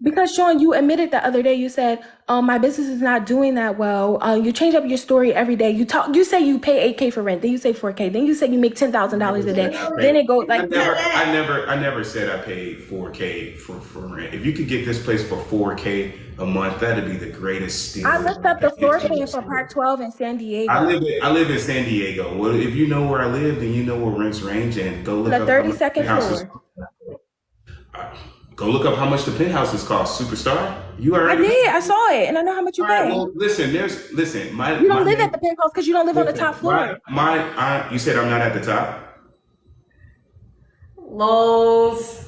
Because Sean, you admitted the other day, you said, my business is not doing that well. You change up your story every day. You say you pay $8K for rent. Then you say $4K. Then you say you make $10,000 a day. Then it goes like I never said I paid $4K for rent. If you could get this place for $4K a month, that'd be the greatest steal. I looked up the floor plan for Park 12 in San Diego. I live in San Diego. Well, if you know where I live, then you know where rents range, and go look the up 32nd floor. Go look up how much the penthouses cost, superstar. You I already. did. I saw it, and I know how much you All right, pay. well, listen. You don't live at the penthouse because you don't live on the top floor. You said I'm not at the top. Lols.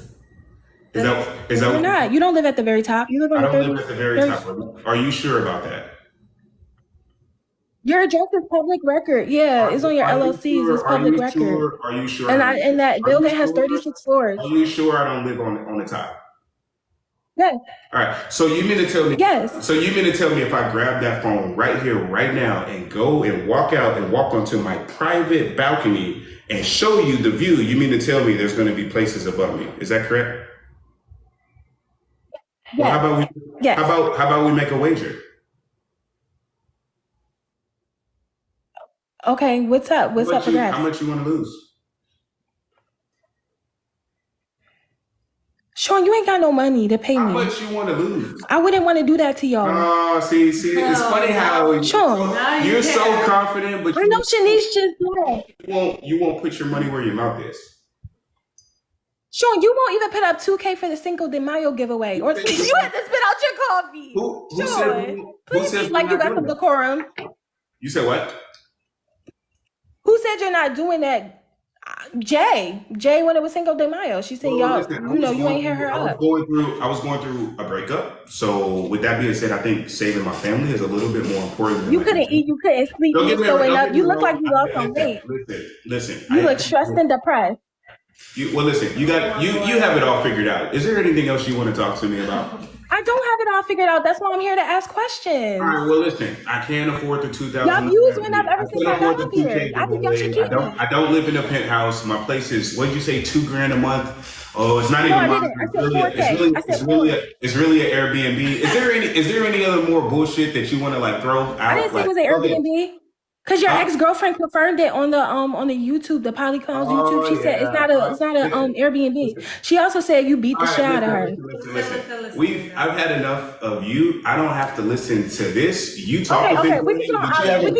Is that You're not. You don't live at the very top. You live on I the don't 30. live at the very top. Are you sure about that? Your address is public record. Yeah, it's on your LLCs. It's public record. Are you sure? And that building has 36 floors. Are you sure I don't live on the top? Yes. All right. So you mean to tell me? Yes. So you mean to tell me if I grab that phone right here, right now, and go and walk out and walk onto my private balcony and show you the view, you mean to tell me there's going to be places above me? Is that correct? Yes. Well, Yes. how about we make a wager? Okay, what's up? What's up for grabs? How much you want to lose? Sean, you ain't got no money to pay How me. much you want to lose? I wouldn't want to do that to y'all. Oh, see, it's funny how Sean. you're so confident, but I know Shanice just did. you won't put your money where your mouth is. Sean, you won't even put up 2K for the Cinco de Mayo giveaway. Or you had to spit out your coffee. Who Sean, please said speak like you got some decorum. You said what? Who said you're not doing that? Jay, when it was Cinco de Mayo, she said, y'all, you ain't hear her up. I was going through a breakup. So with that being said, I think saving my family is a little bit more important than you couldn't eat, you couldn't sleep, you was throwing up. You look like you lost some weight. Listen. You look stressed and depressed. You have it all figured out. Is there anything else you want to talk to me about? I don't have it all figured out. That's why I'm here to ask questions. All right, well, listen, I can't afford the 2,000. Y'all views went up ever since I got up here. I think y'all should keep it. I don't live in a penthouse. My place is, what did you say, $2,000 a month? Oh, it's not even I mine. didn't. I said 4K. It's really an Airbnb. Is there any other more bullshit that you want to like throw out? I didn't say it was an Airbnb. Cause your ex-girlfriend confirmed it on the YouTube, the Polyclown's YouTube. She said it's not a Airbnb. She also said you beat the shit out of her. Listen. I've had enough of you. I don't have to listen to this. You talk okay. We can get on audio.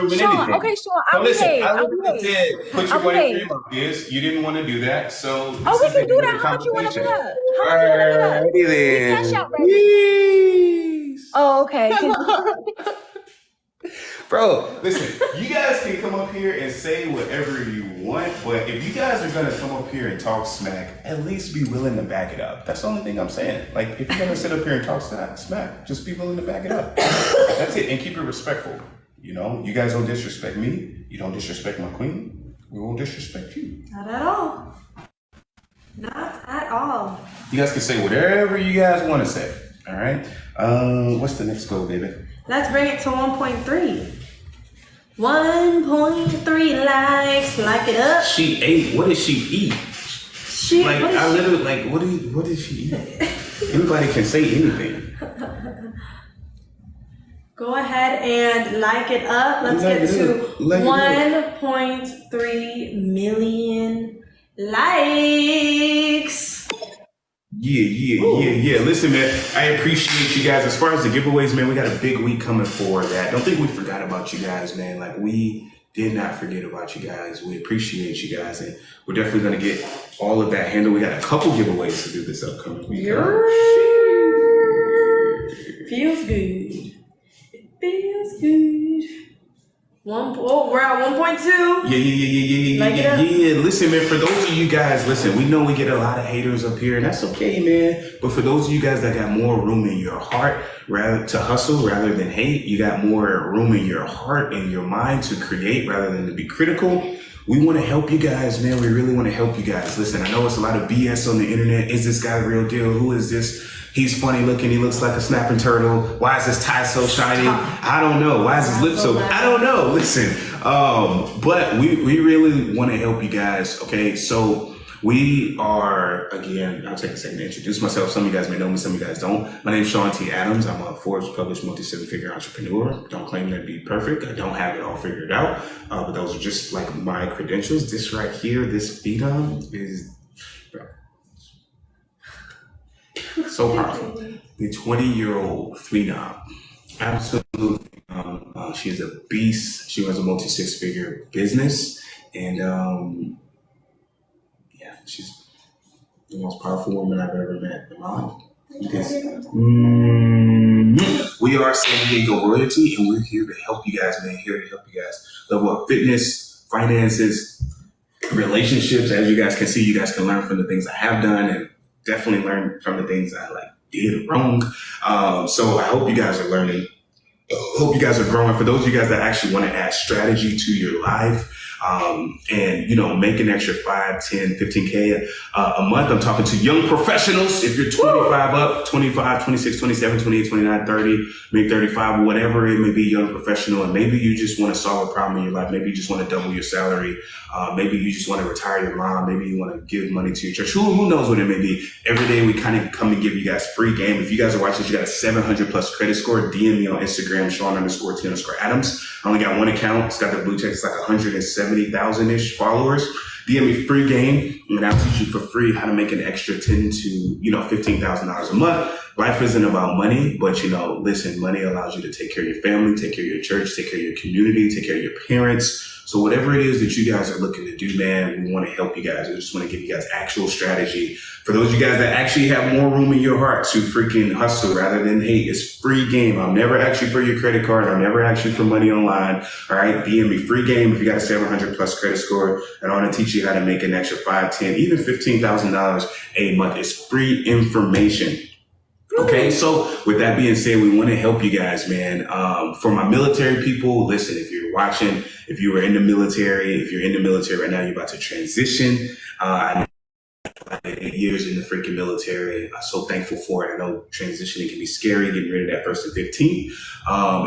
Sean, okay, Sean, I'll behave. Put your money where your mouth is. You didn't want to do that, so. We can do that. How much you want to put up? How much you want to put up? Cash out, ready? Oh, okay. Bro, listen, you guys can come up here and say whatever you want, but if you guys are gonna come up here and talk smack, at least be willing to back it up. That's the only thing I'm saying. Like, if you're gonna sit up here and talk smack, just be willing to back it up. That's it, and keep it respectful. You know, you guys don't disrespect me, you don't disrespect my queen, we won't disrespect you. Not at all. Not at all. You guys can say whatever you guys want to say, all right? What's the next goal, baby? Let's bring it to 1.3. 1.3 likes, like it up. She ate. What did she eat? What did she eat? Anybody can say anything. Go ahead and like it up. Let's get to 1.3 million likes. Yeah. Listen, man, I appreciate you guys. As far as the giveaways, man, we got a big week coming for that. Don't think we forgot about you guys, man. Like, we did not forget about you guys. We appreciate you guys, and we're definitely going to get all of that handled. We got a couple giveaways to do this upcoming week. Feels good. It feels good. We're at 1.2. Yeah. Listen, man, for those of you guys, we know we get a lot of haters up here, and that's okay, man. But for those of you guys that got more room in your heart rather to hustle rather than hate, you got more room in your heart and your mind to create rather than to be critical. We want to help you guys, man. We really want to help you guys. Listen, I know it's a lot of BS on the internet. Is this guy the real deal? Who is this? He's funny looking. He looks like a snapping turtle. Why is his tie so shiny? I don't know. Why is his lip so? I don't know. Listen, but we really want to help you guys. Okay, so we are, again, I'll take a second to introduce myself. Some of you guys may know me, some of you guys don't. My name's Sean T. Adams. I'm a Forbes published multi-seven-figure entrepreneur. Don't claim to be perfect. I don't have it all figured out, but those are just like my credentials. This right here, this phenom is so powerful. The 20-year-old phenom. Absolutely. She's a beast. She runs a multi-six-figure business. And yeah, The most powerful woman I've ever met in my life. Yes. We are San Diego Royalty, and we're here to help you guys, man. Here to help you guys level up fitness, finances, relationships. As you guys can see, you guys can learn from the things I have done, and definitely learn from the things I did wrong. So I hope you guys are learning. Hope you guys are growing. For those of you guys that actually want to add strategy to your life, and make an extra 5, 10, 15K a month. I'm talking to young professionals. If you're 25 up, 25, 26, 27, 28, 29, 30, maybe 35, whatever it may be, young professional, and maybe you just want to solve a problem in your life. Maybe you just want to double your salary. Maybe you just want to retire your mom. Maybe you want to give money to your church. Who knows what it may be. Every day we kind of come and give you guys free game. If you guys are watching this, you got a 700 plus credit score, DM me on Instagram, Sean_T_Adams. I only got one account. It's got the blue check. It's like 170,000-ish followers. DM me free game, and I'll teach you for free how to make an extra $10,000 to $15,000 a month. Life isn't about money, but listen, money allows you to take care of your family, take care of your church, take care of your community, take care of your parents. So whatever it is that you guys are looking to do, man, we want to help you guys. We just want to give you guys actual strategy. For those of you guys that actually have more room in your heart to freaking hustle rather than hate, it's free game. I'll never ask you for your credit card. I'll never ask you for money online. All right, DM me free game if you got a 700 plus credit score, and I want to teach you how to make an extra 5, 10, even $15,000 a month. It's free information. Okay, so with that being said, we want to help you guys, man. For my military people, listen, if you're watching, if you were in the military, if you're in the military right now, you're about to transition. I know 8 years in the freaking military. I'm so thankful for it. I know transitioning can be scary, getting rid of that first and 15.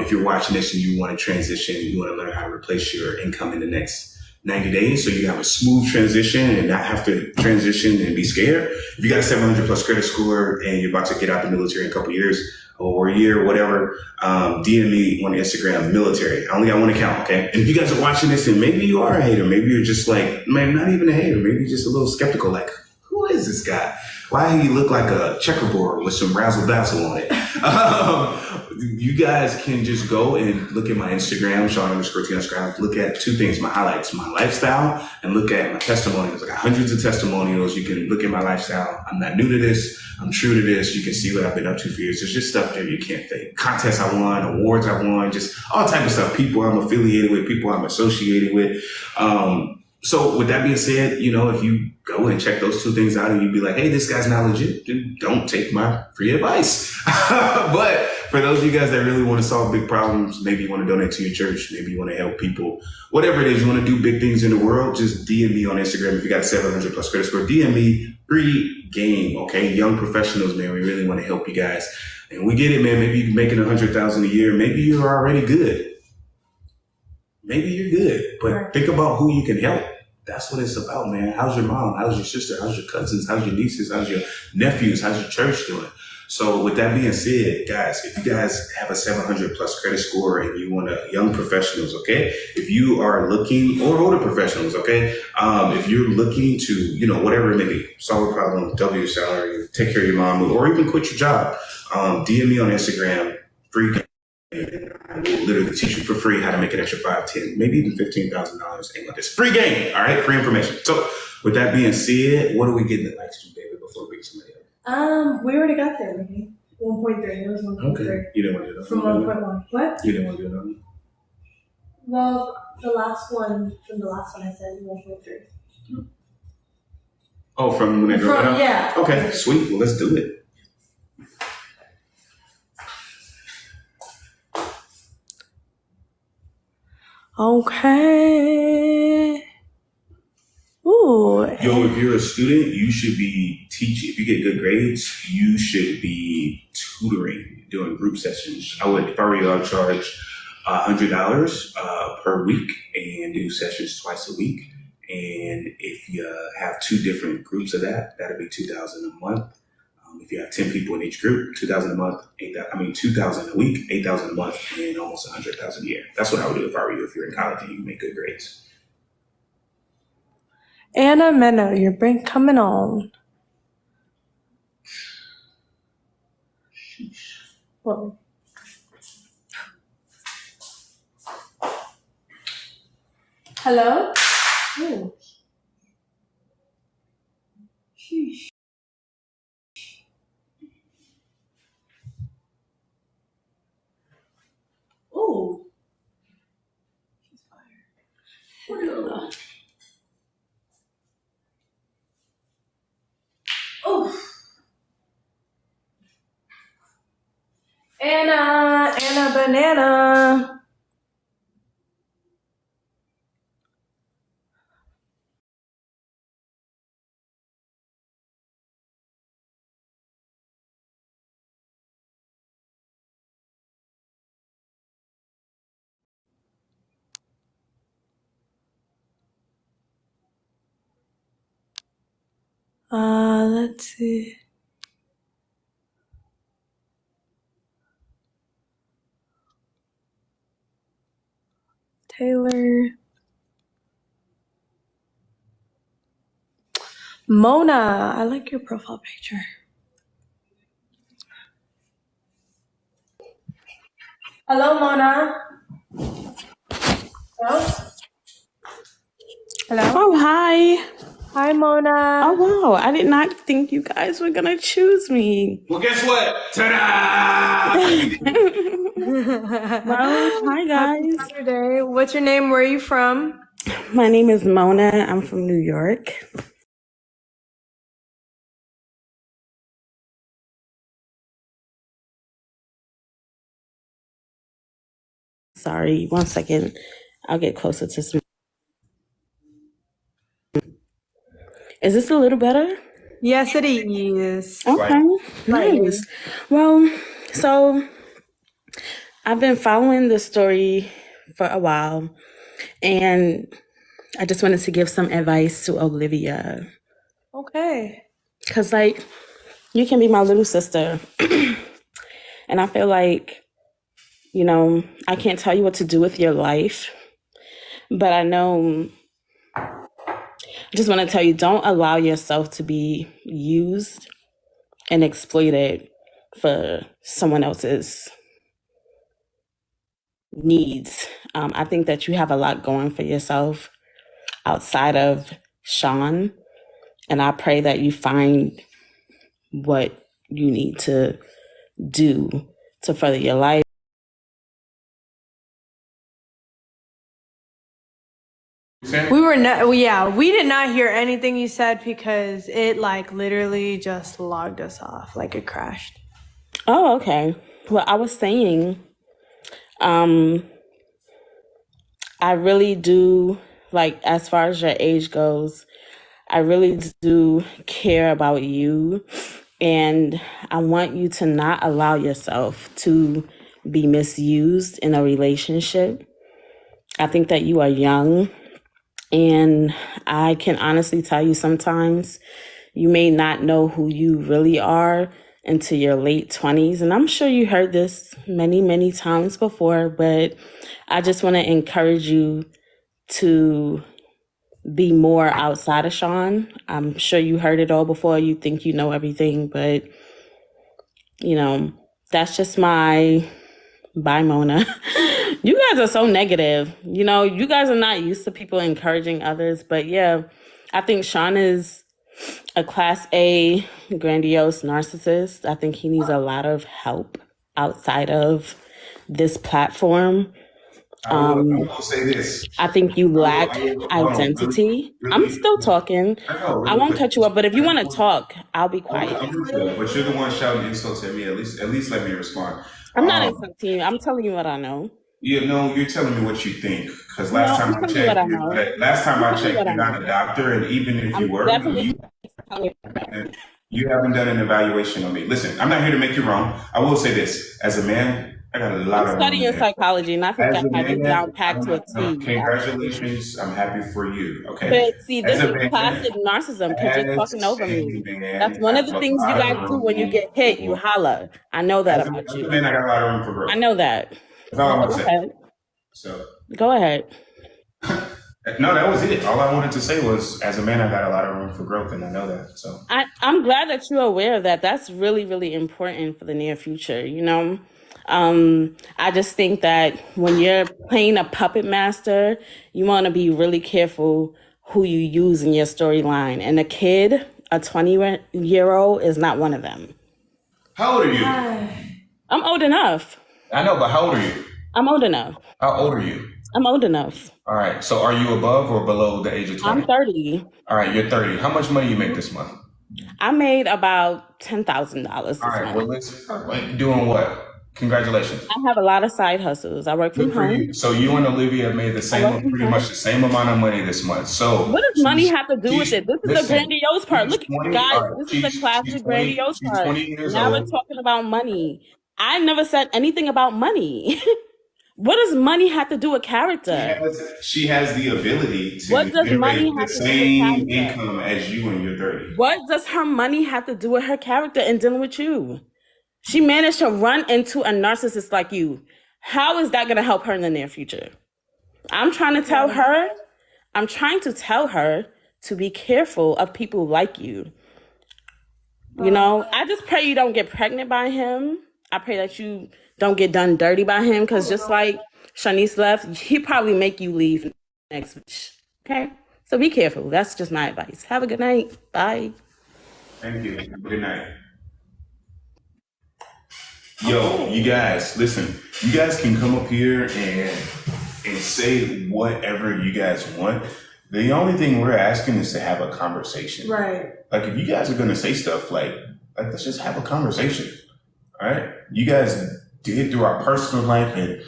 If you're watching this and you want to transition, you want to learn how to replace your income in the next 90 days, so you have a smooth transition and not have to transition and be scared. If you got a 700 plus credit score and you're about to get out the military in a couple years or a year or whatever, DM me on Instagram, military. I only got one account, okay? And if you guys are watching this and maybe you are a hater, maybe you're just like, man, not even a hater, maybe you're just a little skeptical, like, who is this guy? Why he look like a checkerboard with some razzle dazzle on it? You guys can just go and look at my Instagram, Sean_T_Adams. Look at two things: my highlights, my lifestyle, and look at my testimonials. I got hundreds of testimonials. You can look at my lifestyle. I'm not new to this. I'm true to this. You can see what I've been up to for years. There's just stuff there you can't fake. Contests I won, awards I won, just all type of stuff. People I'm affiliated with, people I'm associated with. So with that being said, if you go and check those two things out and you'd be like, hey, this guy's not legit, then don't take my free advice. But for those of you guys that really want to solve big problems, maybe you want to donate to your church, maybe you want to help people, whatever it is, you want to do big things in the world, just DM me on Instagram. If you got a 700 plus credit score, DM me free game, okay? Young professionals, man, we really want to help you guys. And we get it, man. Maybe you're making $100,000 a year. Maybe you're already good. Maybe you're good, but think about who you can help. That's what it's about, man. How's your mom? How's your sister? How's your cousins? How's your nieces? How's your nephews? How's your church doing? So with that being said, guys, if you guys have a 700 plus credit score and you want young professionals, okay? If you are looking, or older professionals, okay? If you're looking to, whatever it may be, solve a problem, double your salary, take care of your mom, or even quit your job, DM me on Instagram, free. I will literally teach you for free how to make an extra 5, 10, maybe even $15,000 a month. It's free game, all right? Free information. So with that being said, what are we getting the likes to, David, before we get somebody else? We already got there, maybe. 1.3. It was 1.3. Okay. You didn't want to do that? From 1.1. What? You didn't want to do that? Well, the last one I said 1.3. Oh, from when they drove it out? Yeah. Okay, sweet. Well, let's do it. Okay. Ooh. Yo, if you're a student, you should be teaching. If you get good grades, you should be tutoring, doing group sessions. If I were you, I would charge $100 per week and do sessions twice a week. And if you have 2 different groups of that, that'll be $2,000 a month. If you have 10 people in each group, $2,000 a month, $2,000 a week, $8,000 a month, and almost $100,000 a year. That's what I would do if I were you. If you're in college and you make good grades. Anna Menno, your break coming on. What? Hello? Ooh. Sheesh. Anna Banana. Let's see. Taylor. Mona, I like your profile picture. Hello, Mona. Hello? Hello? Oh, hi. Hi, Mona. Oh, wow. I did not think you guys were going to choose me. Well, guess what? Ta-da! Well, hi, guys. Saturday. What's your name? Where are you from? My name is Mona. I'm from New York. Sorry, 1 second. I'll get closer to some. Is this a little better? Yes, it is. Okay, nice. Well, so I've been following this story for a while, and I just wanted to give some advice to Olivia. Okay. Because, like, you can be my little sister. And I feel like, you know, I can't tell you what to do with your life. But I know, I just want to tell you, don't allow yourself to be used and exploited for someone else's needs. I think that you have a lot going for yourself outside of Sean. And I pray that you find what you need to do to further your life. We did not hear anything you said because it like literally just logged us off, like it crashed. Oh, okay. Well, I was saying, I really do, like, as far as your age goes, I really do care about you. And I want you to not allow yourself to be misused in a relationship. I think that you are young. And I can honestly tell you sometimes you may not know who you really are into your late 20s. And I'm sure you heard this many, many times before, but I just want to encourage you to be more outside of Sean. I'm sure you heard it all before. You think you know everything, but, you know, that's just my... Bye, Mona. You guys are so negative. You know, you guys are not used to people encouraging others. But yeah, I think Sean is a class A grandiose narcissist. I think he needs a lot of help outside of this platform. I will say this. I think you lack identity. I'm still talking. I won't cut you up, but if you want to talk, I'll be quiet. But you're the one shouting insults at me. At least let me respond. I'm not insulting you. I'm telling you what I know. You know, you're telling me what you think. Because last time I checked, you're not a doctor, and even if you were, you haven't done an evaluation on me. Listen, I'm not here to make you wrong. I will say this: as a man, I got a lot of studying psychology, and I think I have it down packed to a T. Congratulations, I'm happy for you. Okay. But see, this is classic narcissism because you're talking over me. That's one of the things you guys do when you get hit. You holler. I know that about you. Man, I got a lot of room for growth. I know that. That's all I want to say. So go ahead. No, that was it. All I wanted to say was, as a man, I got a lot of room for growth, and I know that. So I'm glad that you're aware of that. That's really, really important for the near future. You know. I just think that when you're playing a puppet master, you want to be really careful who you use in your storyline. And a kid, a 20-year-old, is not one of them. How old are you? I'm old enough. I know, but how old are you? I'm old enough. How old are you? I'm old enough. All right. So are you above or below the age of 20? I'm 30. All right. You're 30. How much money you make this month? I made about $10,000 this month. Well, let's doing what? Congratulations. I have a lot of side hustles. I work from Good for home. you. So you and Olivia made the I work same, from pretty home. much the same amount of money this month. So What does money have to do with it? This is the listen, grandiose part. she's Look, 20. guys, All right, this is the she's classic 20. grandiose She's part. 20 years Now we're old. talking about money. I never said anything about money. What does money have to do with character? She has the ability to What does money generate the have to do with same character? income as you when you're 30. What does her money have to do with her character and dealing with you? She managed to run into a narcissist like you. How is that going to help her in the near future? I'm trying to tell her to be careful of people like you. You know, I just pray you don't get pregnant by him. I pray that you don't get done dirty by him, because just like Shanice left, he probably make you leave next week. Okay? So be careful. That's just my advice. Have a good night. Bye. Thank you. Good night. Yo, you guys, listen. You guys can come up here and say whatever you guys want. The only thing we're asking is to have a conversation. Right. Like, if you guys are gonna say stuff like let's just have a conversation. All right? You guys dig through our personal life and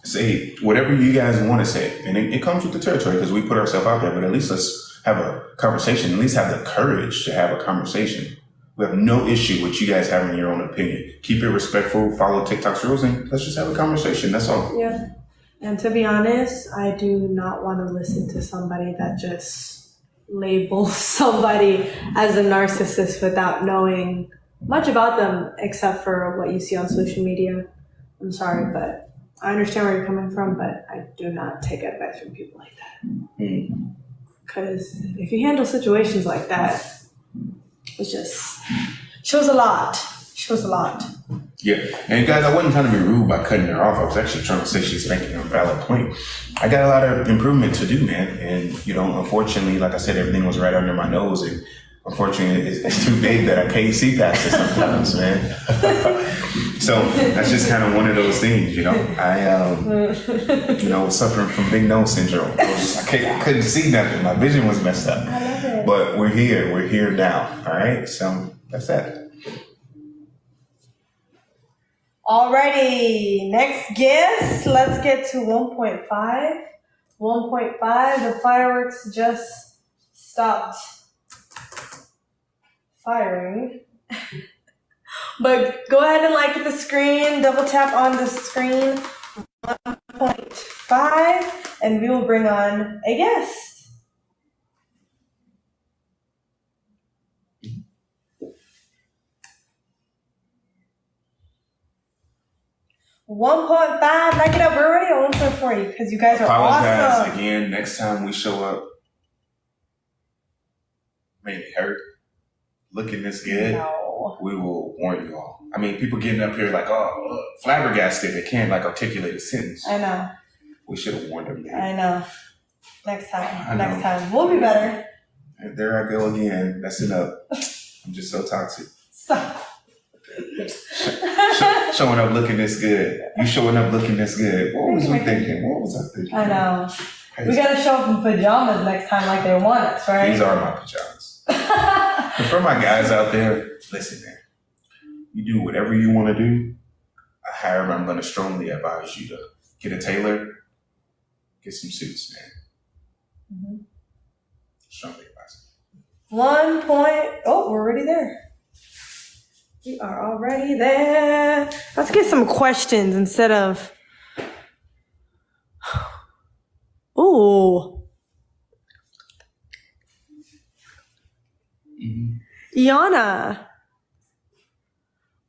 say whatever you guys want to say. And it comes with the territory because we put ourselves out there, but at least let's have a conversation. At least have the courage to have a conversation. We have no issue with you guys having your own opinion. Keep it respectful, follow TikTok's rules, and let's just have a conversation. That's all. Yeah. And to be honest, I do not want to listen to somebody that just labels somebody as a narcissist without knowing much about them except for what you see on social media. I'm sorry, but I understand where you're coming from, but I do not take advice from people like that. Because if you handle situations like that, it just shows a lot. Shows a lot. Yeah, and guys, I wasn't trying to be rude by cutting her off. I was actually trying to say she's making a valid point. I got a lot of improvement to do, man. And, you know, unfortunately, like I said, everything was right under my nose. And unfortunately, it's too big that I can't see past it sometimes, man. So that's just kind of one of those things, you know. I, was suffering from big nose syndrome. I couldn't see nothing. My vision was messed up. I love it. But we're here. We're here now. All right. So that's that. Alrighty, next guess. Let's get to 1.5. 1.5, the fireworks just stopped firing. But go ahead and like the screen, double tap on the screen. 1.5, and we will bring on a guest. 1.5, knock it up. We're already at 1.4 because you guys are Apologize awesome. again. Next time we show up, maybe hurt, looking this good, No. we will warn you all. I mean, people getting up here like, oh, flabbergasted. They can't like articulate a sentence. I know. We should have warned them. I know. Next I time. know. Next time. We'll be better. And there I go again, messing up. I'm just so toxic. Stop. Showing up looking this good. You showing up looking this good. What was we thinking? What was I thinking? I know. We gotta show up in pajamas next time like they want us, right? These are my pajamas. And for my guys out there, listen, man. You do whatever you want to do. However, I'm going to strongly advise you to get a tailor, get some suits, man. Strongly advise. 1 point. Oh, we're already there. We are already there. Let's get some questions instead of. Ooh. Iana.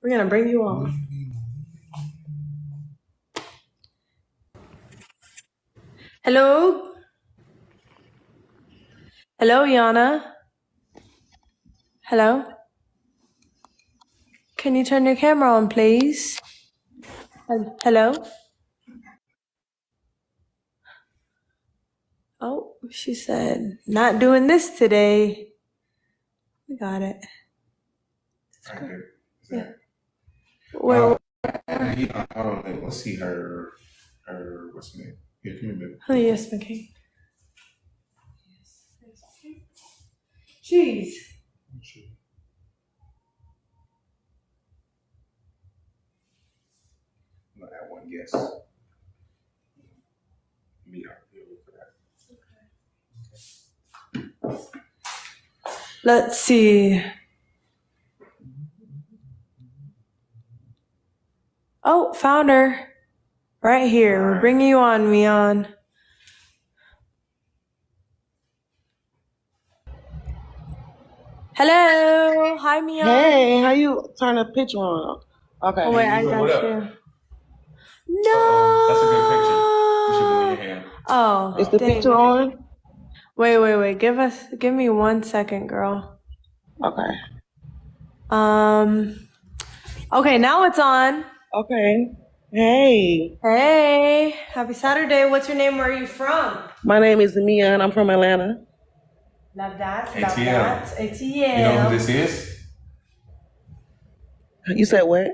We're going to bring you on. Hello? Hello, Iana? Hello? Can you turn your camera on, please? Hello? Oh, she said, not doing this today. We got it. Right there. Is Yeah. that- Well, Hold on, let's see her, what's her name? Yeah, come here, baby. oh, yes, McKay. Jeez. guess. Me, I'll be able for that. Let's see. Oh, found her. Right here. We're bringing you on, Mian. Hello. Hi, Mian. Hey, how you turn the picture on? Okay. Oh, wait, I What got up? you. No. That's a good picture. You should move your hand. Oh, Is the dang picture it. on? Wait. Give me 1 second, girl. Okay. Okay, now it's on. Okay. Hey, Hey, happy Saturday. What's your name? Where are you from? my name is Mia and I'm from Atlanta. Love that. ATL. Love that. ATL. You know who this is? You said what?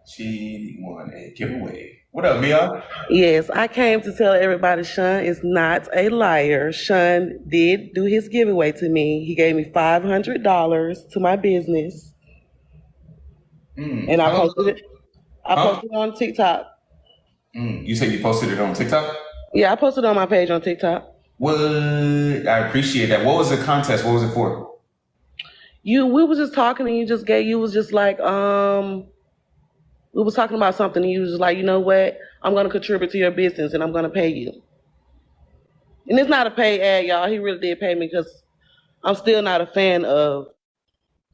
She won a giveaway. What up, Mia? Yes, I came to tell everybody Sean is not a liar. Sean did do his giveaway to me. He gave me $500 to my business. And I posted it. I posted it on TikTok. You said you posted it on TikTok? Yeah, I posted it on my page on TikTok. What? I appreciate that. What was the contest? What was it for? We was just talking and you was just like, we was talking about something and you was just like, you know what? I'm going to contribute to your business and I'm going to pay you. And it's not a paid ad, y'all. He really did pay me because I'm still not a fan of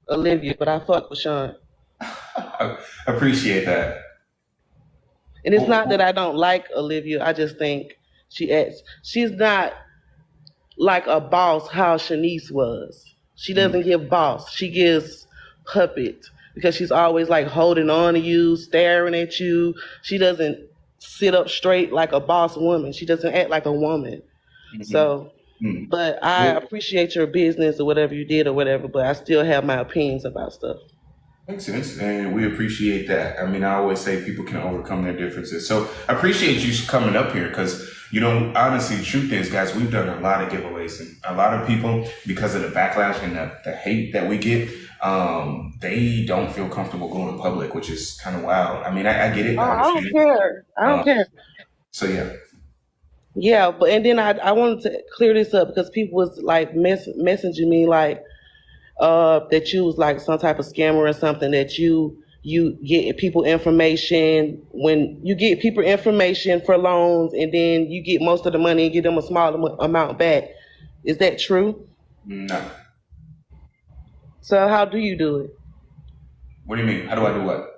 Olivia, but I fuck with Sean. I appreciate that. And it's not that I don't like Olivia. I just think she's not like a boss how Shanice was. She doesn't give boss. She gives puppet because she's always like holding on to you, staring at you. She doesn't sit up straight like a boss woman. She doesn't act like a woman. So, but I appreciate your business or whatever you did or whatever, but I still have my opinions about stuff. Makes sense, and we appreciate that. I mean, I always say people can overcome their differences. So I appreciate you coming up here because, honestly, the truth is, guys, we've done a lot of giveaways. And a lot of people, because of the backlash and the hate that we get, they don't feel comfortable going public, which is kind of wild. I mean, I get it. I don't care. I don't care. So, yeah. Yeah, but and then I wanted to clear this up because people was like messaging me like, that you was like some type of scammer or something, that you get people information when you get people information for loans and then you get most of the money and give them a small amount back. Is that true? No. So how do you do it? What do you mean? How do I do what?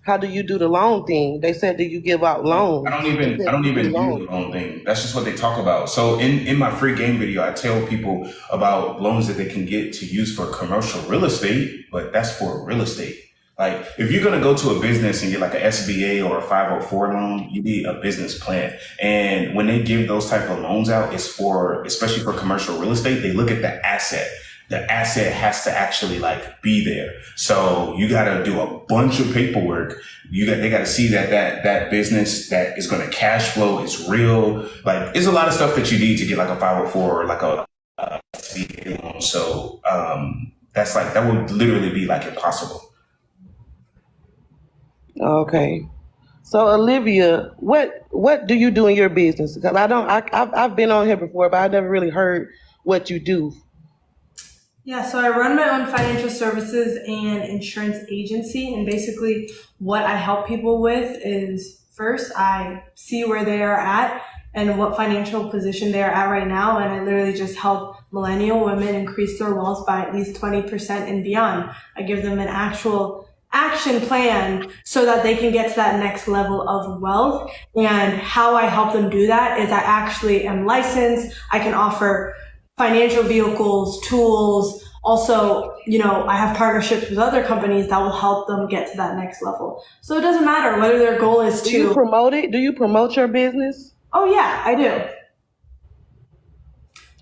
How do you do the loan thing? They said that you give out loans. I don't even do the loan thing. That's just what they talk about. So in my free game video, I tell people about loans that they can get to use for commercial real estate, but that's for real estate. Like if you're going to go to a business and get like a SBA or a 504 loan, you need a business plan. And when they give those type of loans out, it's for, especially for commercial real estate, they look at the asset. The asset has to actually like be there. So you got to do a bunch of paperwork. They got to see that business that is going to cash flow is real. Like there's a lot of stuff that you need to get like a 504 or like a SBA loan. So that would literally be like impossible. Okay. So Olivia, what do you do in your business? Because I've been on here before, but I never really heard what you do. Yeah, so I run my own financial services and insurance agency, and basically what I help people with is first I see where they are at and what financial position they are at right now, and I literally just help millennial women increase their wealth by at least 20% and beyond. I give them an actual action plan so that they can get to that next level of wealth, and how I help them do that is I actually am licensed. I can offer financial vehicles, tools. Also, I have partnerships with other companies that will help them get to that next level. So it doesn't matter whether their goal is to... Do you promote it? Do you promote your business? Oh yeah, I do.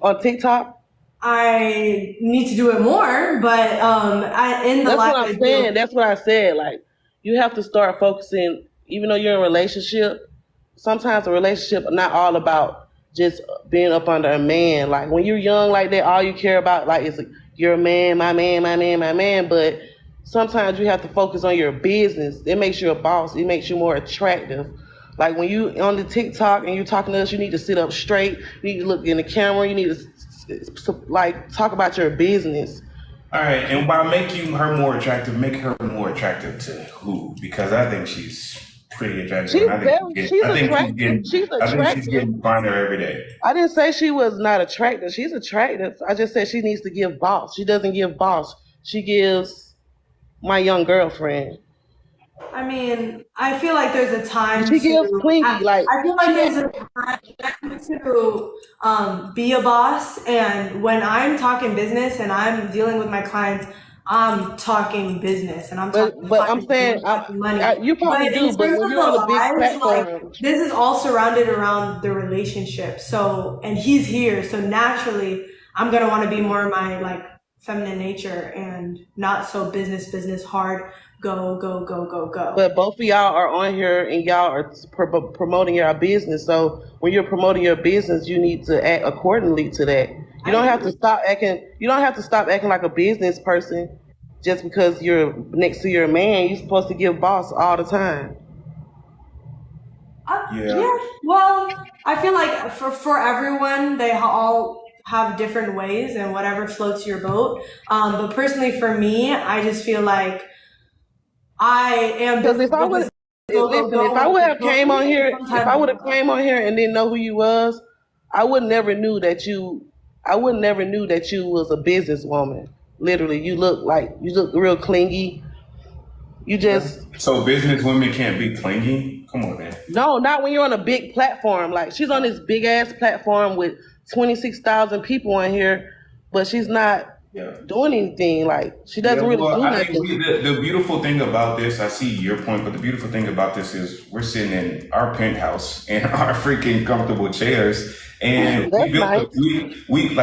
On TikTok? I need to do it more, but That's what I'm saying. That's what I said. Like, you have to start focusing, even though you're in a relationship, sometimes a relationship not all about just being up under a man. Like when you're young like that, all you care about like is you're a man, my man, my man, my man. But sometimes you have to focus on your business. It makes you a boss. It makes you more attractive Like when you on the TikTok and you're talking to us, you need to sit up straight. You need to look in the camera. You need to like talk about your business. All right, and by making her more attractive, make her more attractive to who? Because I think she's pretty attractive. She's I think she's attractive. She's I think she's attractive. getting finer every day. I didn't say she was not attractive. She's attractive. I just said she needs to give boss. She doesn't give boss. She gives my young girlfriend. I mean, I feel like there's a time She gives to. clingy. Like I feel like there's a time to be a boss, and when I'm talking business and I'm dealing with my clients, I'm talking business, and I'm talking. but I'm saying money. you probably But do. in But terms when of you're on the a big lives, platform, like, this is all surrounded around the relationship. So, and he's here, so naturally, I'm gonna want to be more of my like feminine nature and not so business hard. Go. but both of y'all are on here and y'all are promoting your business. So when you're promoting your business, you need to act accordingly to that. You don't have to stop acting. You don't have to stop acting like a business person just because you're next to your man. You're supposed to give boss all the time. Yeah. Well, I feel like for everyone, they all have different ways and whatever floats your boat. But personally, for me, I just feel like I am. Because if I would have came on here, if I would have came on here and didn't know who you was, I would never knew that you. I would never knew that you was a businesswoman. Literally, you look real clingy. You just So business women can't be clingy? Come on, man. no, not when you're on a big platform. Like she's on this big ass platform with 26,000 people on here, but she's not doing anything. Like she doesn't really do I nothing. think the beautiful thing about this, I see your point, but the beautiful thing about this is we're sitting in our penthouse in our freaking comfortable chairs, and That's we built nice. we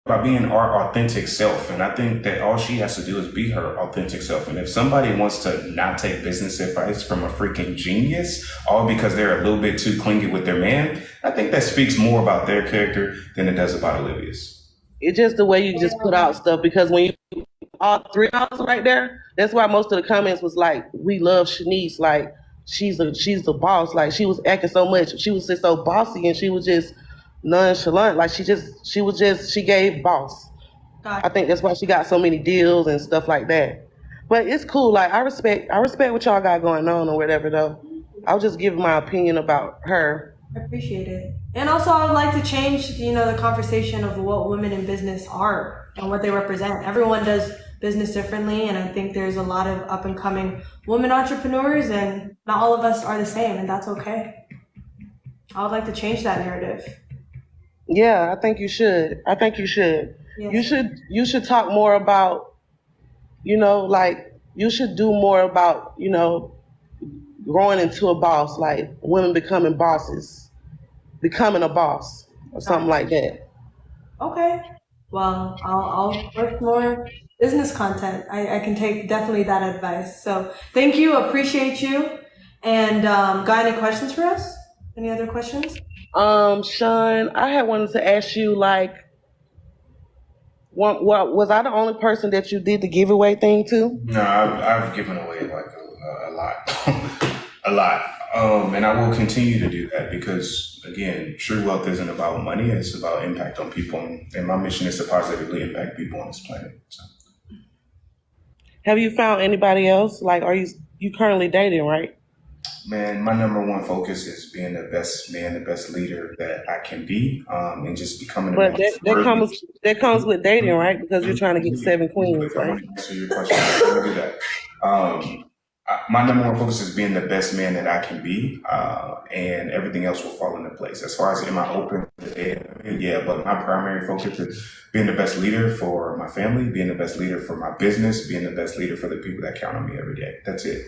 by being our authentic self. And I think that all she has to do is be her authentic self. And if somebody wants to not take business advice from a freaking genius, all because they're a little bit too clingy with their man, I think that speaks more about their character than it does about Olivia's. It's just the way you just put out stuff, because when you all three of us right there, that's why most of the comments was like, we love Shanice, like she's the boss, like she was acting so much, she was just so bossy, and she was just nonchalant, like she gave boss. I think that's why she got so many deals and stuff like that. But it's cool, like I respect what y'all got going on or whatever though. I was just giving my opinion about her. I appreciate it. And also I would like to change, the conversation of what women in business are and what they represent. Everyone does business differently, and I think there's a lot of up and coming women entrepreneurs, and not all of us are the same, and that's okay. I would like to change that narrative. Yeah, I think you should. Yes. You should talk more about, like you should do more about, growing into a boss, like women becoming bosses, becoming a boss or something like that. Okay. Well, I'll work more business content. I can take definitely that advice. So thank you. Appreciate you. And got any questions for us? Any other questions? Sean, I had wanted to ask you, like, what was I the only person that you did the giveaway thing to? No, I've given away like a lot, a lot. And I will continue to do that because, again, true wealth isn't about money. It's about impact on people. And my mission is to positively impact people on this planet. So. Have you found anybody else? Like, are you currently dating, right? Man, my number one focus is being the best man, the best leader that I can be, and just becoming. But that comes with dating, right? Because you're trying to get 7 queens, I right? want to answer your question. I'm gonna do that. My number one focus is being the best man that I can be, and everything else will fall into place. As far as am I open to dating? Yeah, but my primary focus is being the best leader for my family, being the best leader for my business, being the best leader for the people that count on me every day. That's it.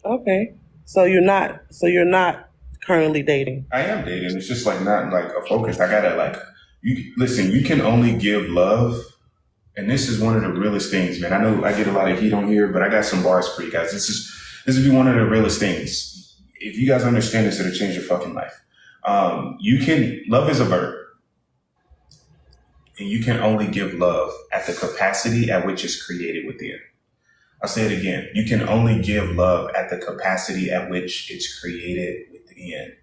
Okay. So you're not currently dating. I am dating. It's just like not like a focus. I gotta you can only give love. And this is one of the realest things, man. I know I get a lot of heat on here, but I got some bars for you guys. This would be one of the realest things. If you guys understand this, it'll change your fucking life. Love is a verb. and you can only give love at the capacity at which it's created within. I'll say it again. You can only give love at the capacity at which it's created within.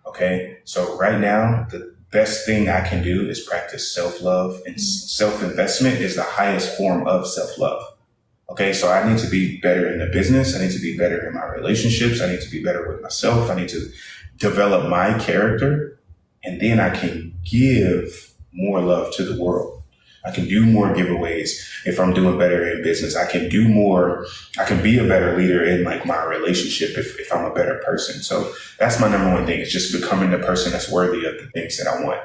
Okay? So right now, the best thing I can do is practice self-love, and self-investment is the highest form of self-love. Okay? So I need to be better in the business. I need to be better in my relationships. I need to be better with myself. I need to develop my character, and then I can give more love to the world. I can do more giveaways if I'm doing better in business. I can do more. I can be a better leader in like my relationship if I'm a better person. So that's my number one thing. It's just becoming the person that's worthy of the things that I want.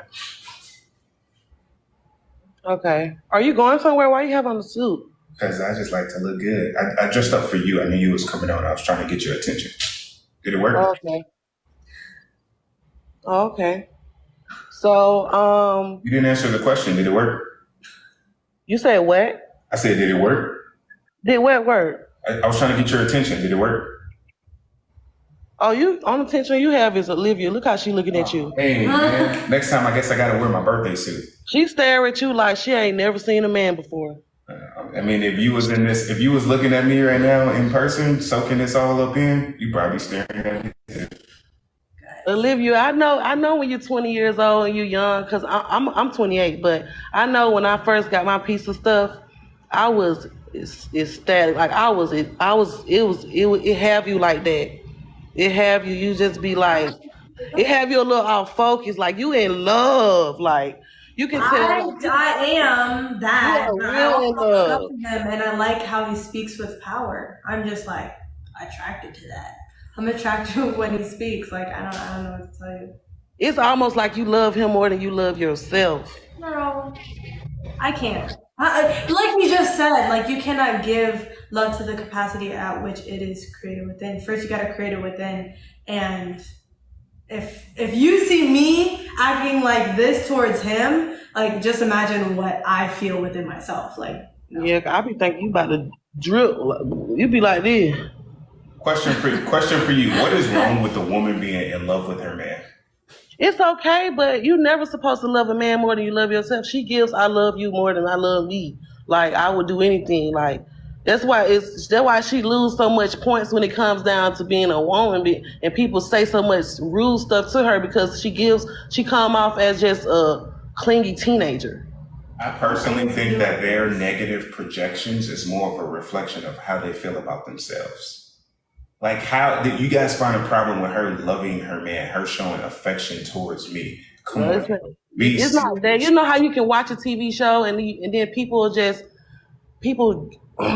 Okay. Are you going somewhere? Why you have on the suit? Because I just like to look good. I dressed up for you. I knew you was coming on. I was trying to get your attention. Did it work? Okay. Okay. So, You didn't answer the question. Did it work? you said what? I said, did it work? Did what work? I was trying to get your attention. Did it work? Oh, you on attention you have is Olivia. Look how she looking at you. Hey, man. Next time, I guess I got to wear my birthday suit. She stare at you like she ain't never seen a man before. I mean, if you was looking at me right now in person, soaking this all up in, you probably staring at me. Olivia, I know when you're 20 years old and you're young, cause I'm 28, but I know when I first got my piece of stuff, I was ecstatic. Like it have you like that. It have you just be like, it have you a little off focus, like you in love, like you can tell. I am that. You are I real in also look love. up to him, and I like how he speaks with power. I'm just like attracted to that. I'm attracted when he speaks. Like I don't know what to tell you. It's almost like you love him more than you love yourself. No, I can't. Like we just said, like you cannot give love to the capacity at which it is created within. First, you got to create it within. And if you see me acting like this towards him, like just imagine what I feel within myself. Like no. Yeah, I be thinking you about to drip. You be like this. Question for you. What is wrong with a woman being in love with her man? It's okay, but you're never supposed to love a man more than you love yourself. She gives I love you more than I love me. Like I would do anything. Like that's why she lose so much points when it comes down to being a woman, and people say so much rude stuff to her because she come off as just a clingy teenager. I personally think that their negative projections is more of a reflection of how they feel about themselves. Like, how did you guys find a problem with her loving her man, her showing affection towards me? Come on. It's not that. You know how you can watch a TV show and then people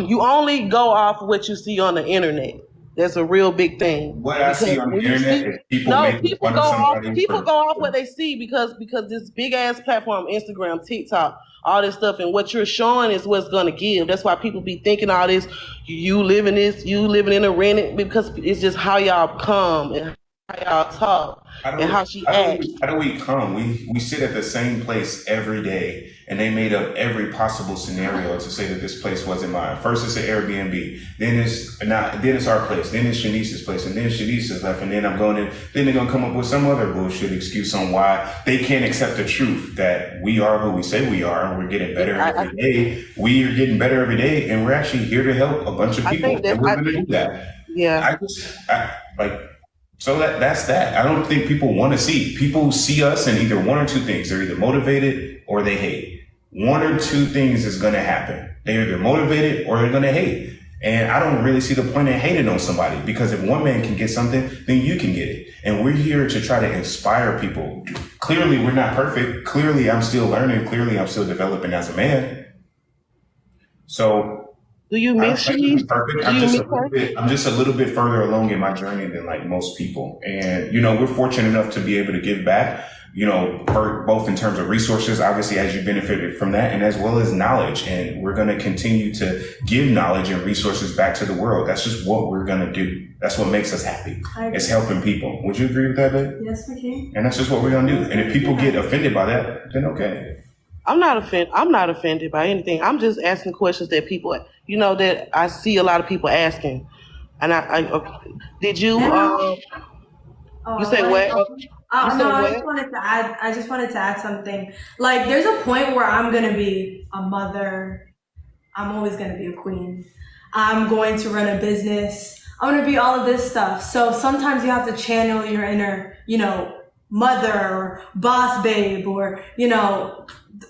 you only go off what you see on the internet. That's a real big thing. What I see on the internet is people go off what they see because this big ass platform, Instagram, TikTok, all this stuff, and what you're showing is what's gonna give. That's why people be thinking all this. You living in a rented, because it's just how y'all come and how y'all talk and how she acts. How do we come? We sit at the same place every day, and they made up every possible scenario to say that this place wasn't mine. First it's an Airbnb, then it's our place, then it's Shanice's place, and then Shanice's left, and then I'm going in. Then they're gonna come up with some other bullshit excuse on why they can't accept the truth that we are who we say we are, and we're getting better every day. We are getting better every day, and we're actually here to help a bunch of people, and we're gonna do that. Yeah. So that's that. I don't think people want to see. People see us in either one or two things. They're either motivated or they hate. One or two things is going to happen. They're either motivated or they're going to hate. And I don't really see the point in hating on somebody, because if one man can get something, then you can get it. And we're here to try to inspire people. Clearly, we're not perfect. Clearly, I'm still learning. Clearly, I'm still developing as a man. So do you miss Shanice? Perfect. I'm just a little bit further along in my journey than like most people. And, we're fortunate enough to be able to give back, both in terms of resources, obviously, as you benefited from that, and as well as knowledge. And we're going to continue to give knowledge and resources back to the world. That's just what we're going to do. That's what makes us happy. It's helping people. Would you agree with that, babe? Yes, we can. And that's just what we're going to do. And if people get offended by that, then okay. I'm not offended by anything. I'm just asking questions that people, that I see a lot of people asking. And I did you? You say what? said No, what? I just wanted to add something. Like, there's a point where I'm gonna be a mother. I'm always gonna be a queen. I'm going to run a business. I'm gonna be all of this stuff. So sometimes you have to channel your inner, mother or boss babe or,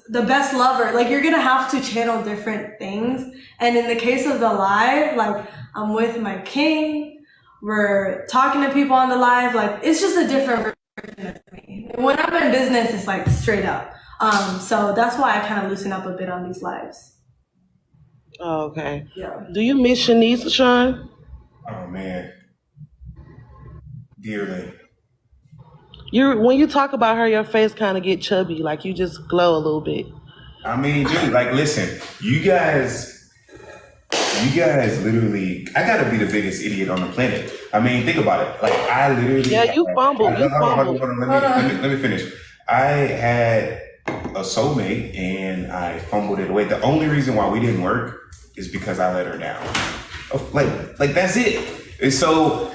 the best lover. Like, you're gonna have to channel different things. And in the case of the live, like, I'm with my king. We're talking to people on the live. Like, it's just a different version of me. When I'm in business, it's like straight up. So that's why I kind of loosen up a bit on these lives. Oh, okay. Yeah. Do you miss Shanice, Sean? Oh man, dearly. When you talk about her, your face kind of get chubby, like you just glow a little bit. I mean, dude, like, listen, you guys literally, I gotta be the biggest idiot on the planet. I mean, think about it. Like, I literally. Yeah, you fumbled. Hold on, let me finish. I had a soulmate and I fumbled it away. The only reason why we didn't work is because I let her down. Like that's it. And so,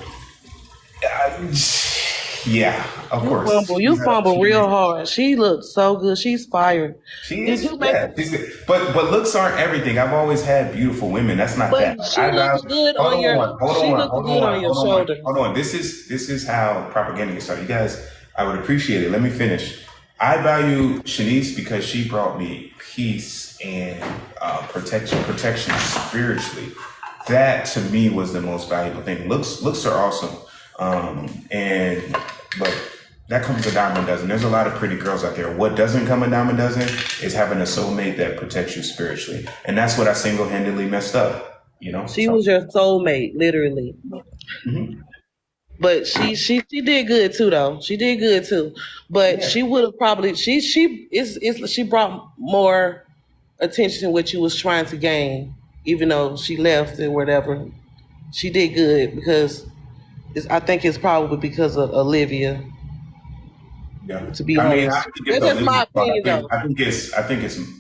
yeah, of course. You fumble real hard. She looks so good. She's fired. She is. But looks aren't everything. I've always had beautiful women. That's not that. She looks good on your shoulder. Hold on. This is how propaganda gets started. You guys, I would appreciate it. Let me finish. I value Shanice because she brought me peace and protection spiritually. That to me was the most valuable thing. Looks are awesome. But that comes a dime a dozen. There's a lot of pretty girls out there. What doesn't come a dime a dozen is having a soulmate that protects you spiritually. And that's what I single-handedly messed up, She was your soulmate, literally. Mm-hmm. But she did good too, though. She did good too. But she would have probably she brought more attention to what you was trying to gain, even though she left and whatever. She did good because I think it's probably because of Olivia. Yeah. To be honest, that's just my opinion, though. I think it's.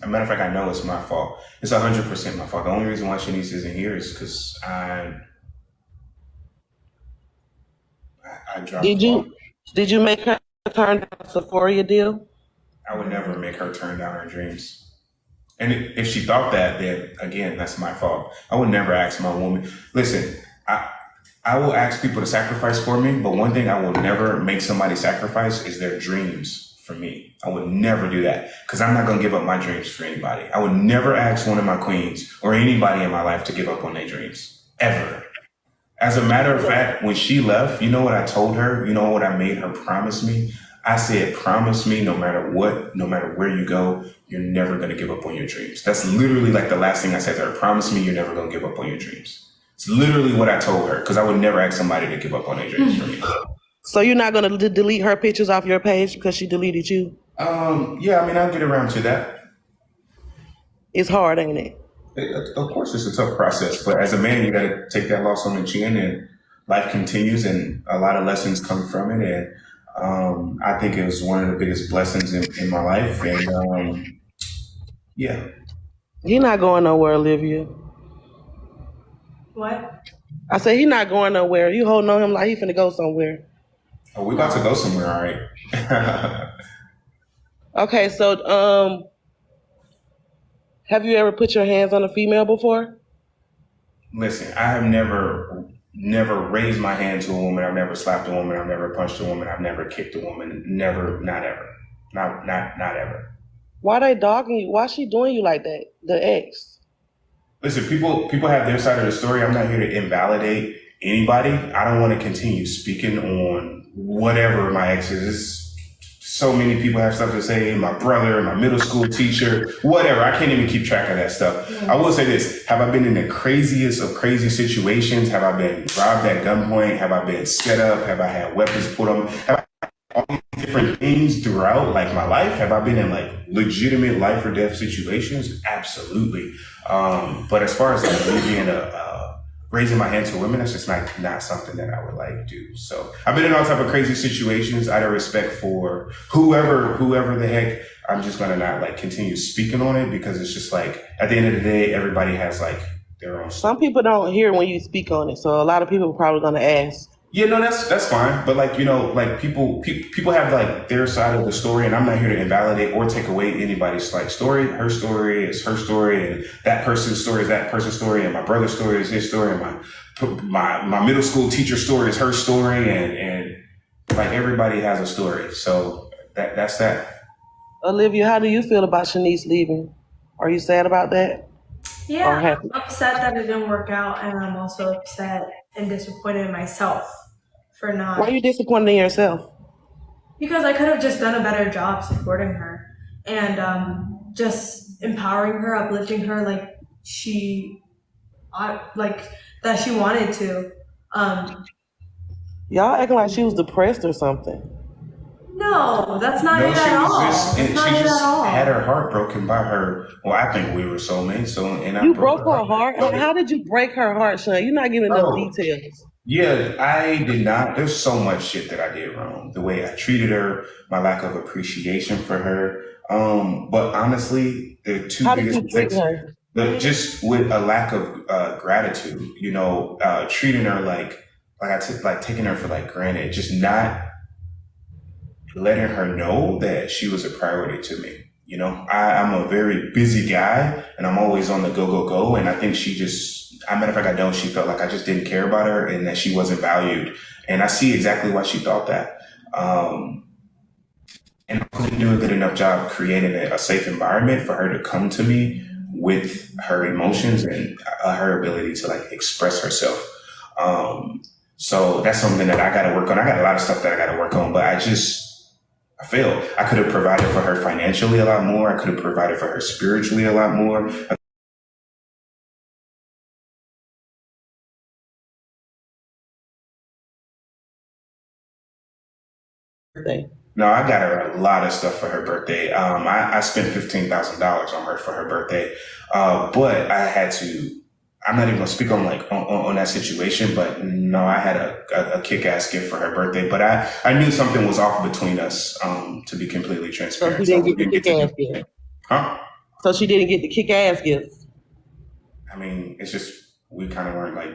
A matter of fact, I know it's my fault. It's 100% my fault. The only reason why Shanice isn't here is because I dropped. Did you make her turn down the Sephora deal? I would never make her turn down her dreams. And if she thought that, then again, that's my fault. I would never ask my woman. Listen, I will ask people to sacrifice for me, but one thing I will never make somebody sacrifice is their dreams for me. I would never do that because I'm not going to give up my dreams for anybody. I would never ask one of my queens or anybody in my life to give up on their dreams, ever. As a matter of fact, when she left, you know what I told her? You know what I made her promise me? I said, promise me no matter what, no matter where you go, you're never going to give up on your dreams. That's literally like the last thing I said to her. Promise me you're never going to give up on your dreams. It's literally what I told her because I would never ask somebody to give up on their dreams for me. So you're not going to delete her pictures off your page because she deleted you? Yeah, I mean, I'll get around to that. It's hard, ain't it? Of course, it's a tough process, but as a man, you got to take that loss on the chin, and life continues, and a lot of lessons come from it. And I think it was one of the biggest blessings in my life. And yeah, He's not going nowhere, Olivia. What? I said he's not going nowhere. You holding on him like he finna go somewhere. Oh, we about to go somewhere, all right. Okay, so have you ever put your hands on a female before? Listen, I have never raised my hand to a woman. I've never slapped a woman. I've never punched a woman. I've never kicked a woman. Never, not ever. Not ever. Why they dogging you? Why she doing you like that? The ex. Listen, people have their side of the story. I'm not here to invalidate anybody. I don't want to continue speaking on whatever my ex is. So many people have stuff to say. My brother, my middle school teacher, whatever. I can't even keep track of that stuff. I will say this. Have I been in the craziest of crazy situations? Have I been robbed at gunpoint? Have I been set up? Have I had weapons put on me? Have I all these different things throughout like my life? Have I been in like legitimate life or death situations? Absolutely. But as far as like me being raising my hand to women, that's just not something that I would like do. So I've been in all type of crazy situations. Out of respect for whoever the heck, I'm just gonna not like continue speaking on it because it's just like at the end of the day, everybody has like their own. Some people don't hear when you speak on it, so a lot of people are probably gonna ask. Yeah, no, that's fine. But like, like people have like their side of the story, and I'm not here to invalidate or take away anybody's like story. Her story is her story, and that person's story is that person's story, and my brother's story is his story, and my middle school teacher's story is her story, and like everybody has a story. So that's that. Olivia, how do you feel about Shanice leaving? Are you sad about that? Or Yeah, happy? I'm upset that it didn't work out, and I'm also upset and disappointed in myself for Why not, are you disappointed in yourself? because I could have just done a better job supporting her and just empowering her, uplifting her like like that she wanted to. Y'all acting like she was depressed or something. No, that's not No, it she at all. was just, That's and not she it just at all. had her heart broken by her. Well, I think we were soulmates. So, and I You broke her heart? How did you break her heart, Sean? You're not giving enough Oh. details. Yeah, I did not. There's so much shit that I did wrong. The way I treated her, my lack of appreciation for her. But honestly, the two How did biggest you treat mistakes, her? but just with a lack of gratitude, treating her like I took like taking her for like granted, just not letting her know that she was a priority to me. I'm a very busy guy, and I'm always on the go, go, go. And I think matter of fact, I know she felt like I just didn't care about her and that she wasn't valued. And I see exactly why she thought that. And I didn't do a good enough job creating a safe environment for her to come to me with her emotions and her ability to like express herself. So that's something that I got to work on. I got a lot of stuff that I got to work on, but I failed. I could have provided for her financially a lot more. I could have provided for her spiritually a lot more. No, I got her a lot of stuff for her birthday. I spent $15,000 on her for her birthday. But I had to, I'm not even gonna speak on on that situation, but no, I had a kick-ass gift for her birthday, but I knew something was off between us, to be completely So transparent. she didn't get the kick-ass gift. Huh? So she didn't get the kick-ass gift. I mean, it's just, we kind of weren't like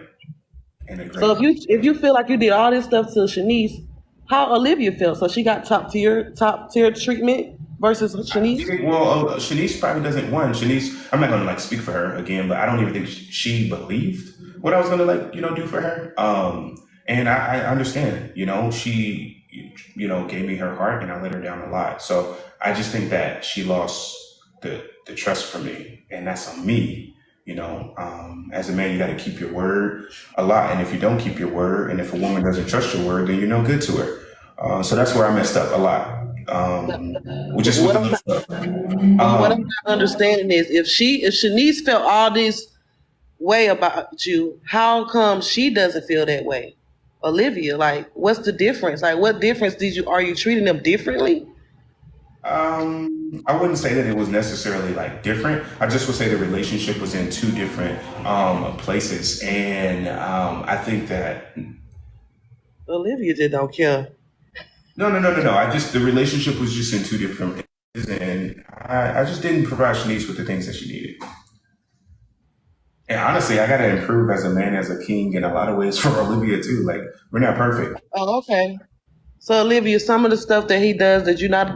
in a great. So if you feel like you did all this stuff to Shanice, how Olivia felt? So she got top tier treatment versus Shanice? Well, Shanice probably doesn't want. Shanice, I'm not going to like speak for her again, but I don't even think she believed what I was going to do for her. And I understand, she, gave me her heart and I let her down a lot. So I just think that she lost the trust for me, and that's on me. As a man, you got to keep your word a lot. And if you don't keep your word, and if a woman doesn't trust your word, then you're no good to her. So that's where I messed up a lot. What I'm not understanding is if Shanice felt all this way about you, how come she doesn't feel that way? Olivia, like, what's the difference? Like, what difference are you treating them differently? I wouldn't say that it was necessarily like different. I just would say the relationship was in two different places, and I think that Olivia just don't care. No. The relationship was just in two different places, and I just didn't provide Shanice with the things that she needed. And honestly, I got to improve as a man, as a king, in a lot of ways for Olivia too. Like, we're not perfect. Oh, okay. So Olivia, some of the stuff that he does, do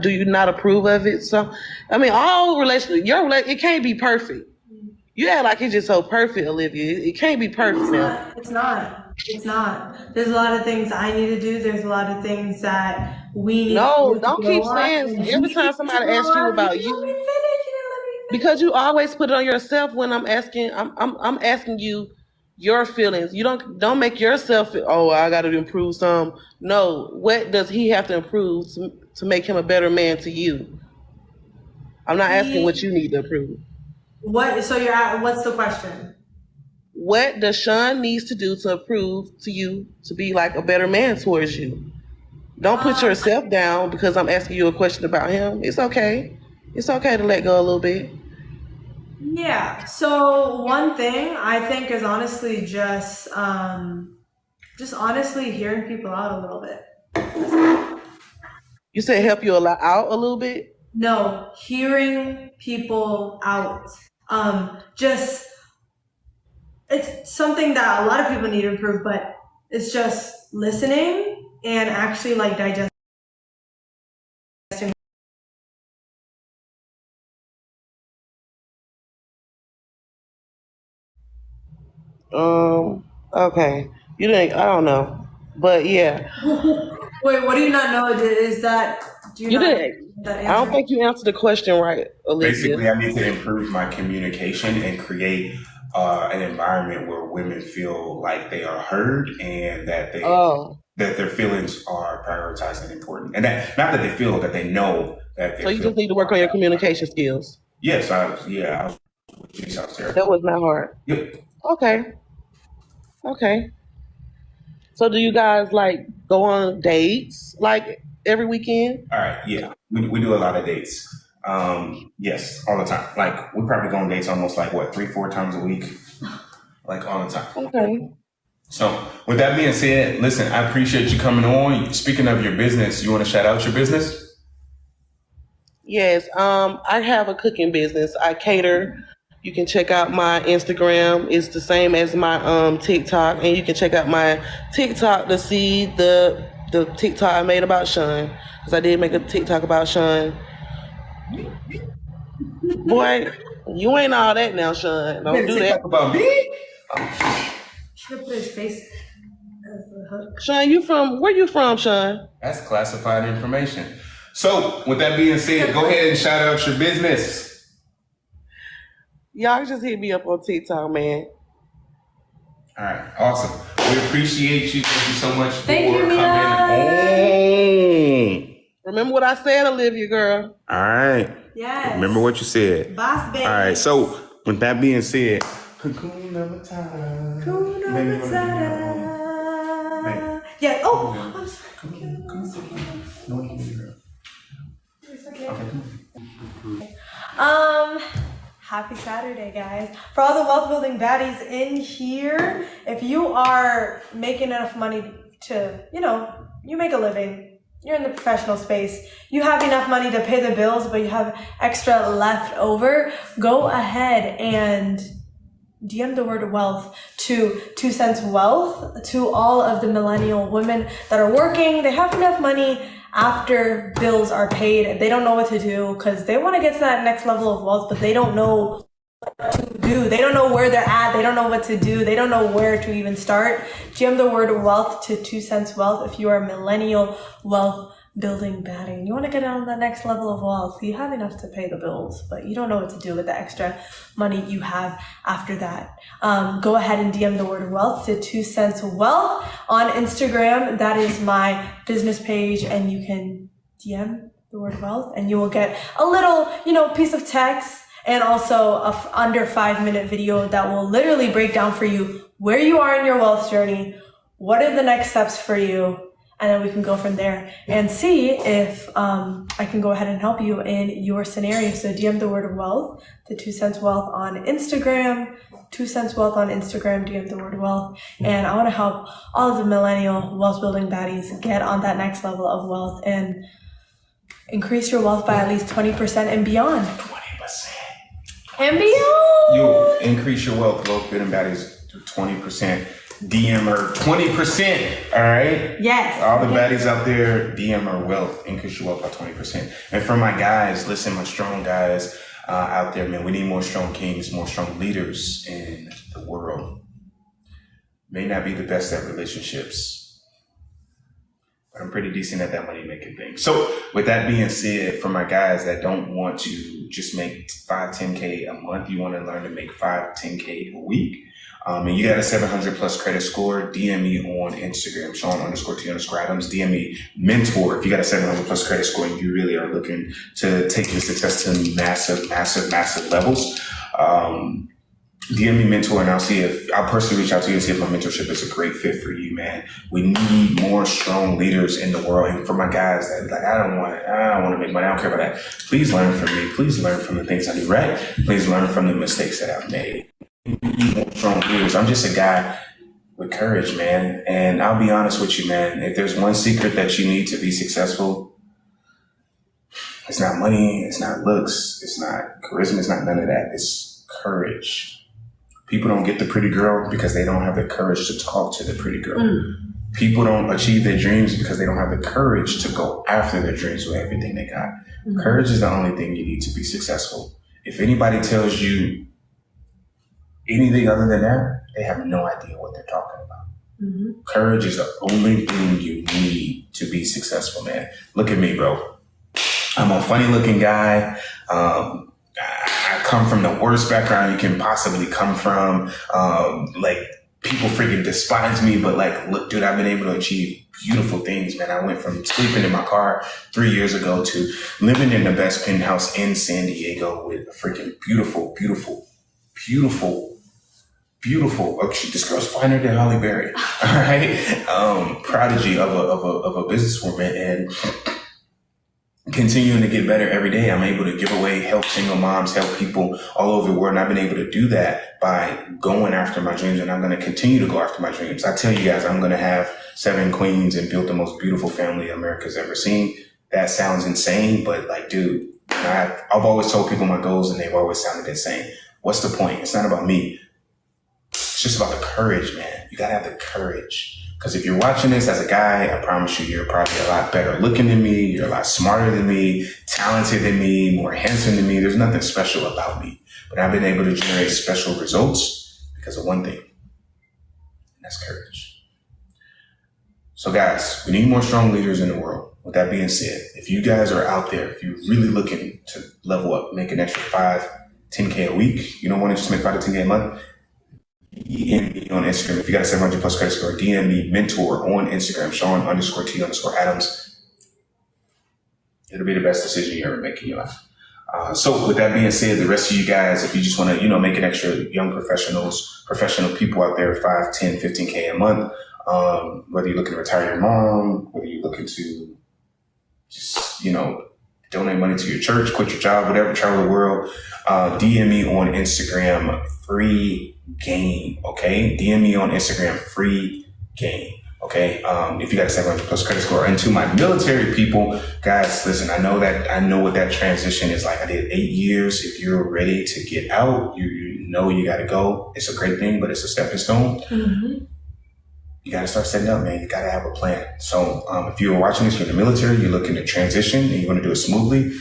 you not approve of it? So, I mean, all it can't be perfect. You act like it's just so perfect, Olivia. It can't be perfect now. It's not. There's a lot of things I need to do. There's a lot of things that we need No, to don't go keep on. saying every time somebody asks you about Let me you, finish. You didn't let me finish. because you always put it on yourself when I'm asking. I'm asking you your feelings. You don't make yourself feel, oh, I got to improve some. No, what does he have to improve to make him a better man to you? I'm not asking what you need to improve. What? So you're at? What's the question? What does Sean needs to do to improve to you to be like a better man towards you? Don't put yourself down because I'm asking you a question about him. It's okay. It's okay to let go a little bit. Yeah. So one thing I think is honestly just honestly hearing people out a little bit. You said help you out a little bit? No, hearing people out. It's something that a lot of people need to improve, but It's just listening and actually like digesting. Okay. You didn't. I don't know, but yeah, Wait, what do you not know? Is that do you you not didn't. that I don't answer? think you answered the question right, Olivia. Basically, I need to improve my communication and create an environment where women feel like they are heard and Oh, that their feelings are prioritized and important, and that not that they feel that they know that so they you feel. just need to work on your communication skills. Yes, I was with you out there. That was not hard. Yep. Okay. Okay. So do you guys like go on dates like every weekend? All right. Yeah, we do a lot of dates. Yes, all the time. Like we probably go on dates almost like what 3-4 times a week, like all the time. Okay. So with that being said, listen, I appreciate you coming on. Speaking of your business, you want to shout out your business? Yes. I have a cooking business. I cater. You can check out my Instagram. It's the same as my TikTok, and you can check out my TikTok to see the TikTok I made about Sean, because I did make a TikTok about Sean. Boy, you ain't all that now, Sean. Don't do that. Talk about me. Should put his face as the hook. Sean, where you from, Sean? That's classified information. So with that being said, go ahead and shout out your business. Y'all just hit me up on TikTok, man. All right, awesome. We appreciate you. Thank you so much for Thank you, coming Mia. on. Remember what I said, Olivia, girl. All right. Yes. Remember what you said. Boss baby. All right. So with that being said, Hakuna Matata. Hakuna Maybe Matata. Yeah. Oh, I'm sorry. It's okay. Happy Saturday, guys. For all the wealth building baddies in here, if you are making enough money to, you make a living, you're in the professional space, you have enough money to pay the bills, but you have extra left over, go ahead and DM the word wealth to 2 Cents Wealth, to all of the millennial women that are working. They have enough money after bills are paid. They don't know what to do because they want to get to that next level of wealth, but they don't know what to do. They don't know where they're at. They don't know what to do. They don't know where to even start. GM the word wealth to 2 Cents Wealth if you are a millennial wealth building baddie and you want to get on the next level of wealth. You have enough to pay the bills, but you don't know what to do with the extra money you have after that. Go ahead and DM the word wealth to 2 Cents Wealth on Instagram. That is my business page, and you can DM the word wealth and you will get a little, piece of text and also a under 5-minute video that will literally break down for you where you are in your wealth journey, what are the next steps for you, and then we can go from there and see if I can go ahead and help you in your scenario. So DM the word wealth, the 2 Cents Wealth on Instagram, 2 Cents Wealth on Instagram, DM the word wealth. And I want to help all of the millennial wealth building baddies get on that next level of wealth and increase your wealth by at least 20% and beyond. 20%. And beyond. You increase your wealth building baddies to 20%. DM her 20%. All right. Yes. All the baddies out there, DM her wealth, increase your wealth by 20%. And for my guys, listen, my strong guys out there, man, we need more strong kings, more strong leaders in the world. May not be the best at relationships, but I'm pretty decent at that money making thing. So with that being said, for my guys that don't want to just make 5-10K a month, you want to learn to make 5-10K a week. And you got a 700 plus credit score, DM me on Instagram, Sean_T_Adams. DM me mentor if you got a 700 plus credit score and you really are looking to take your success to massive levels. DM me mentor and I'll personally reach out to you and see if my mentorship is a great fit for you, man. We need more strong leaders in the world. And for my guys that like, I don't want to make money. I don't care about that. Please learn from me. Please learn from the things I do right. Please learn from the mistakes that I've made. More strong leaders. I'm just a guy with courage, man. And I'll be honest with you, man. If there's one secret that you need to be successful, it's not money, it's not looks, it's not charisma, it's not none of that. It's courage. People don't get the pretty girl because they don't have the courage to talk to the pretty girl. People don't achieve their dreams because they don't have the courage to go after their dreams with everything they got. Courage is the only thing you need to be successful. If anybody tells you anything other than that, they have no idea what they're talking about. Courage is the only thing you need to be successful, man. Look at me, bro. I'm a funny looking guy. I come from the worst background you can possibly come from. Like, people freaking despise me, but like, look, dude, I've been able to achieve beautiful things, man. I went from sleeping in my car 3 years ago to living in the best penthouse in San Diego with a freaking beautiful. Oh, shit, this girl's finer than Holly Berry. All right. Prodigy of a businesswoman, and continuing to get better every day. I'm able to give away, help single moms, help people all over the world. And I've been able to do that by going after my dreams. And I'm going to continue to go after my dreams. I tell you guys, I'm going to have 7 queens and build the most beautiful family America's ever seen. That sounds insane, but like, dude, I've always told people my goals and they've always sounded insane. What's the point? It's not about me. It's just about the courage, man. You got to have the courage. Because if you're watching this as a guy, I promise you, you're probably a lot better looking than me. You're a lot smarter than me, talented than me, more handsome than me. There's nothing special about me. But I've been able to generate special results because of one thing, and that's courage. So guys, we need more strong leaders in the world. With that being said, if you guys are out there, if you're really looking to level up, make an extra 5, 10K a week, you don't want to just make 5 to 10K a month, DM me on Instagram. If you got a 700 plus credit score, DM me mentor on Instagram, Sean_T_Adams. It'll be the best decision you ever make in your life. So with that being said, the rest of you guys, if you just want to, make an extra young professional people out there, 5, 10, 15K a month, whether you're looking to retire your mom, whether you're looking to just, donate money to your church, quit your job, whatever, travel the world, DM me on Instagram, free game, okay? DM me on Instagram, free game, okay? If you got a 700 plus credit score. And to my military people, guys, listen, I know what that transition is like. I did 8 years. If you're ready to get out, you got to go. It's a great thing, but it's a stepping stone. You got to start setting up, man. You got to have a plan. So if you're watching this, you're in the military, you're looking to transition and you want to do it smoothly,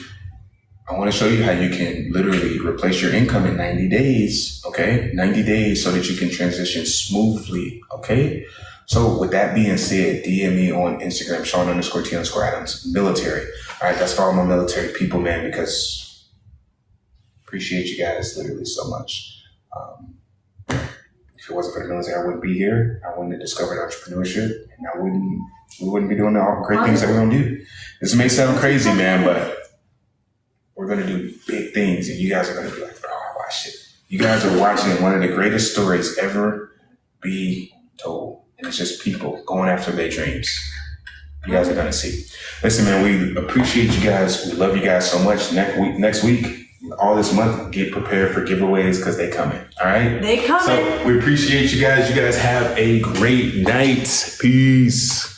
I want to show you how you can literally replace your income in 90 days, okay? 90 days so that you can transition smoothly, okay? So with that being said, DM me on Instagram, Sean_T_Adams, military. All right, that's for all my military people, man, because appreciate you guys literally so much. If it wasn't for the military, I wouldn't be here. I wouldn't have discovered entrepreneurship, and we wouldn't be doing all the great things that we're gonna do. This may sound crazy, man, but we're gonna do big things, and you guys are gonna be like, bro, I watched it. You guys are watching one of the greatest stories ever be told, and it's just people going after their dreams. You guys are gonna see. Listen, man, we appreciate you guys. We love you guys so much. Next week, all this month, get prepared for giveaways because they coming. All right? They coming. So we appreciate you guys. You guys have a great night. Peace.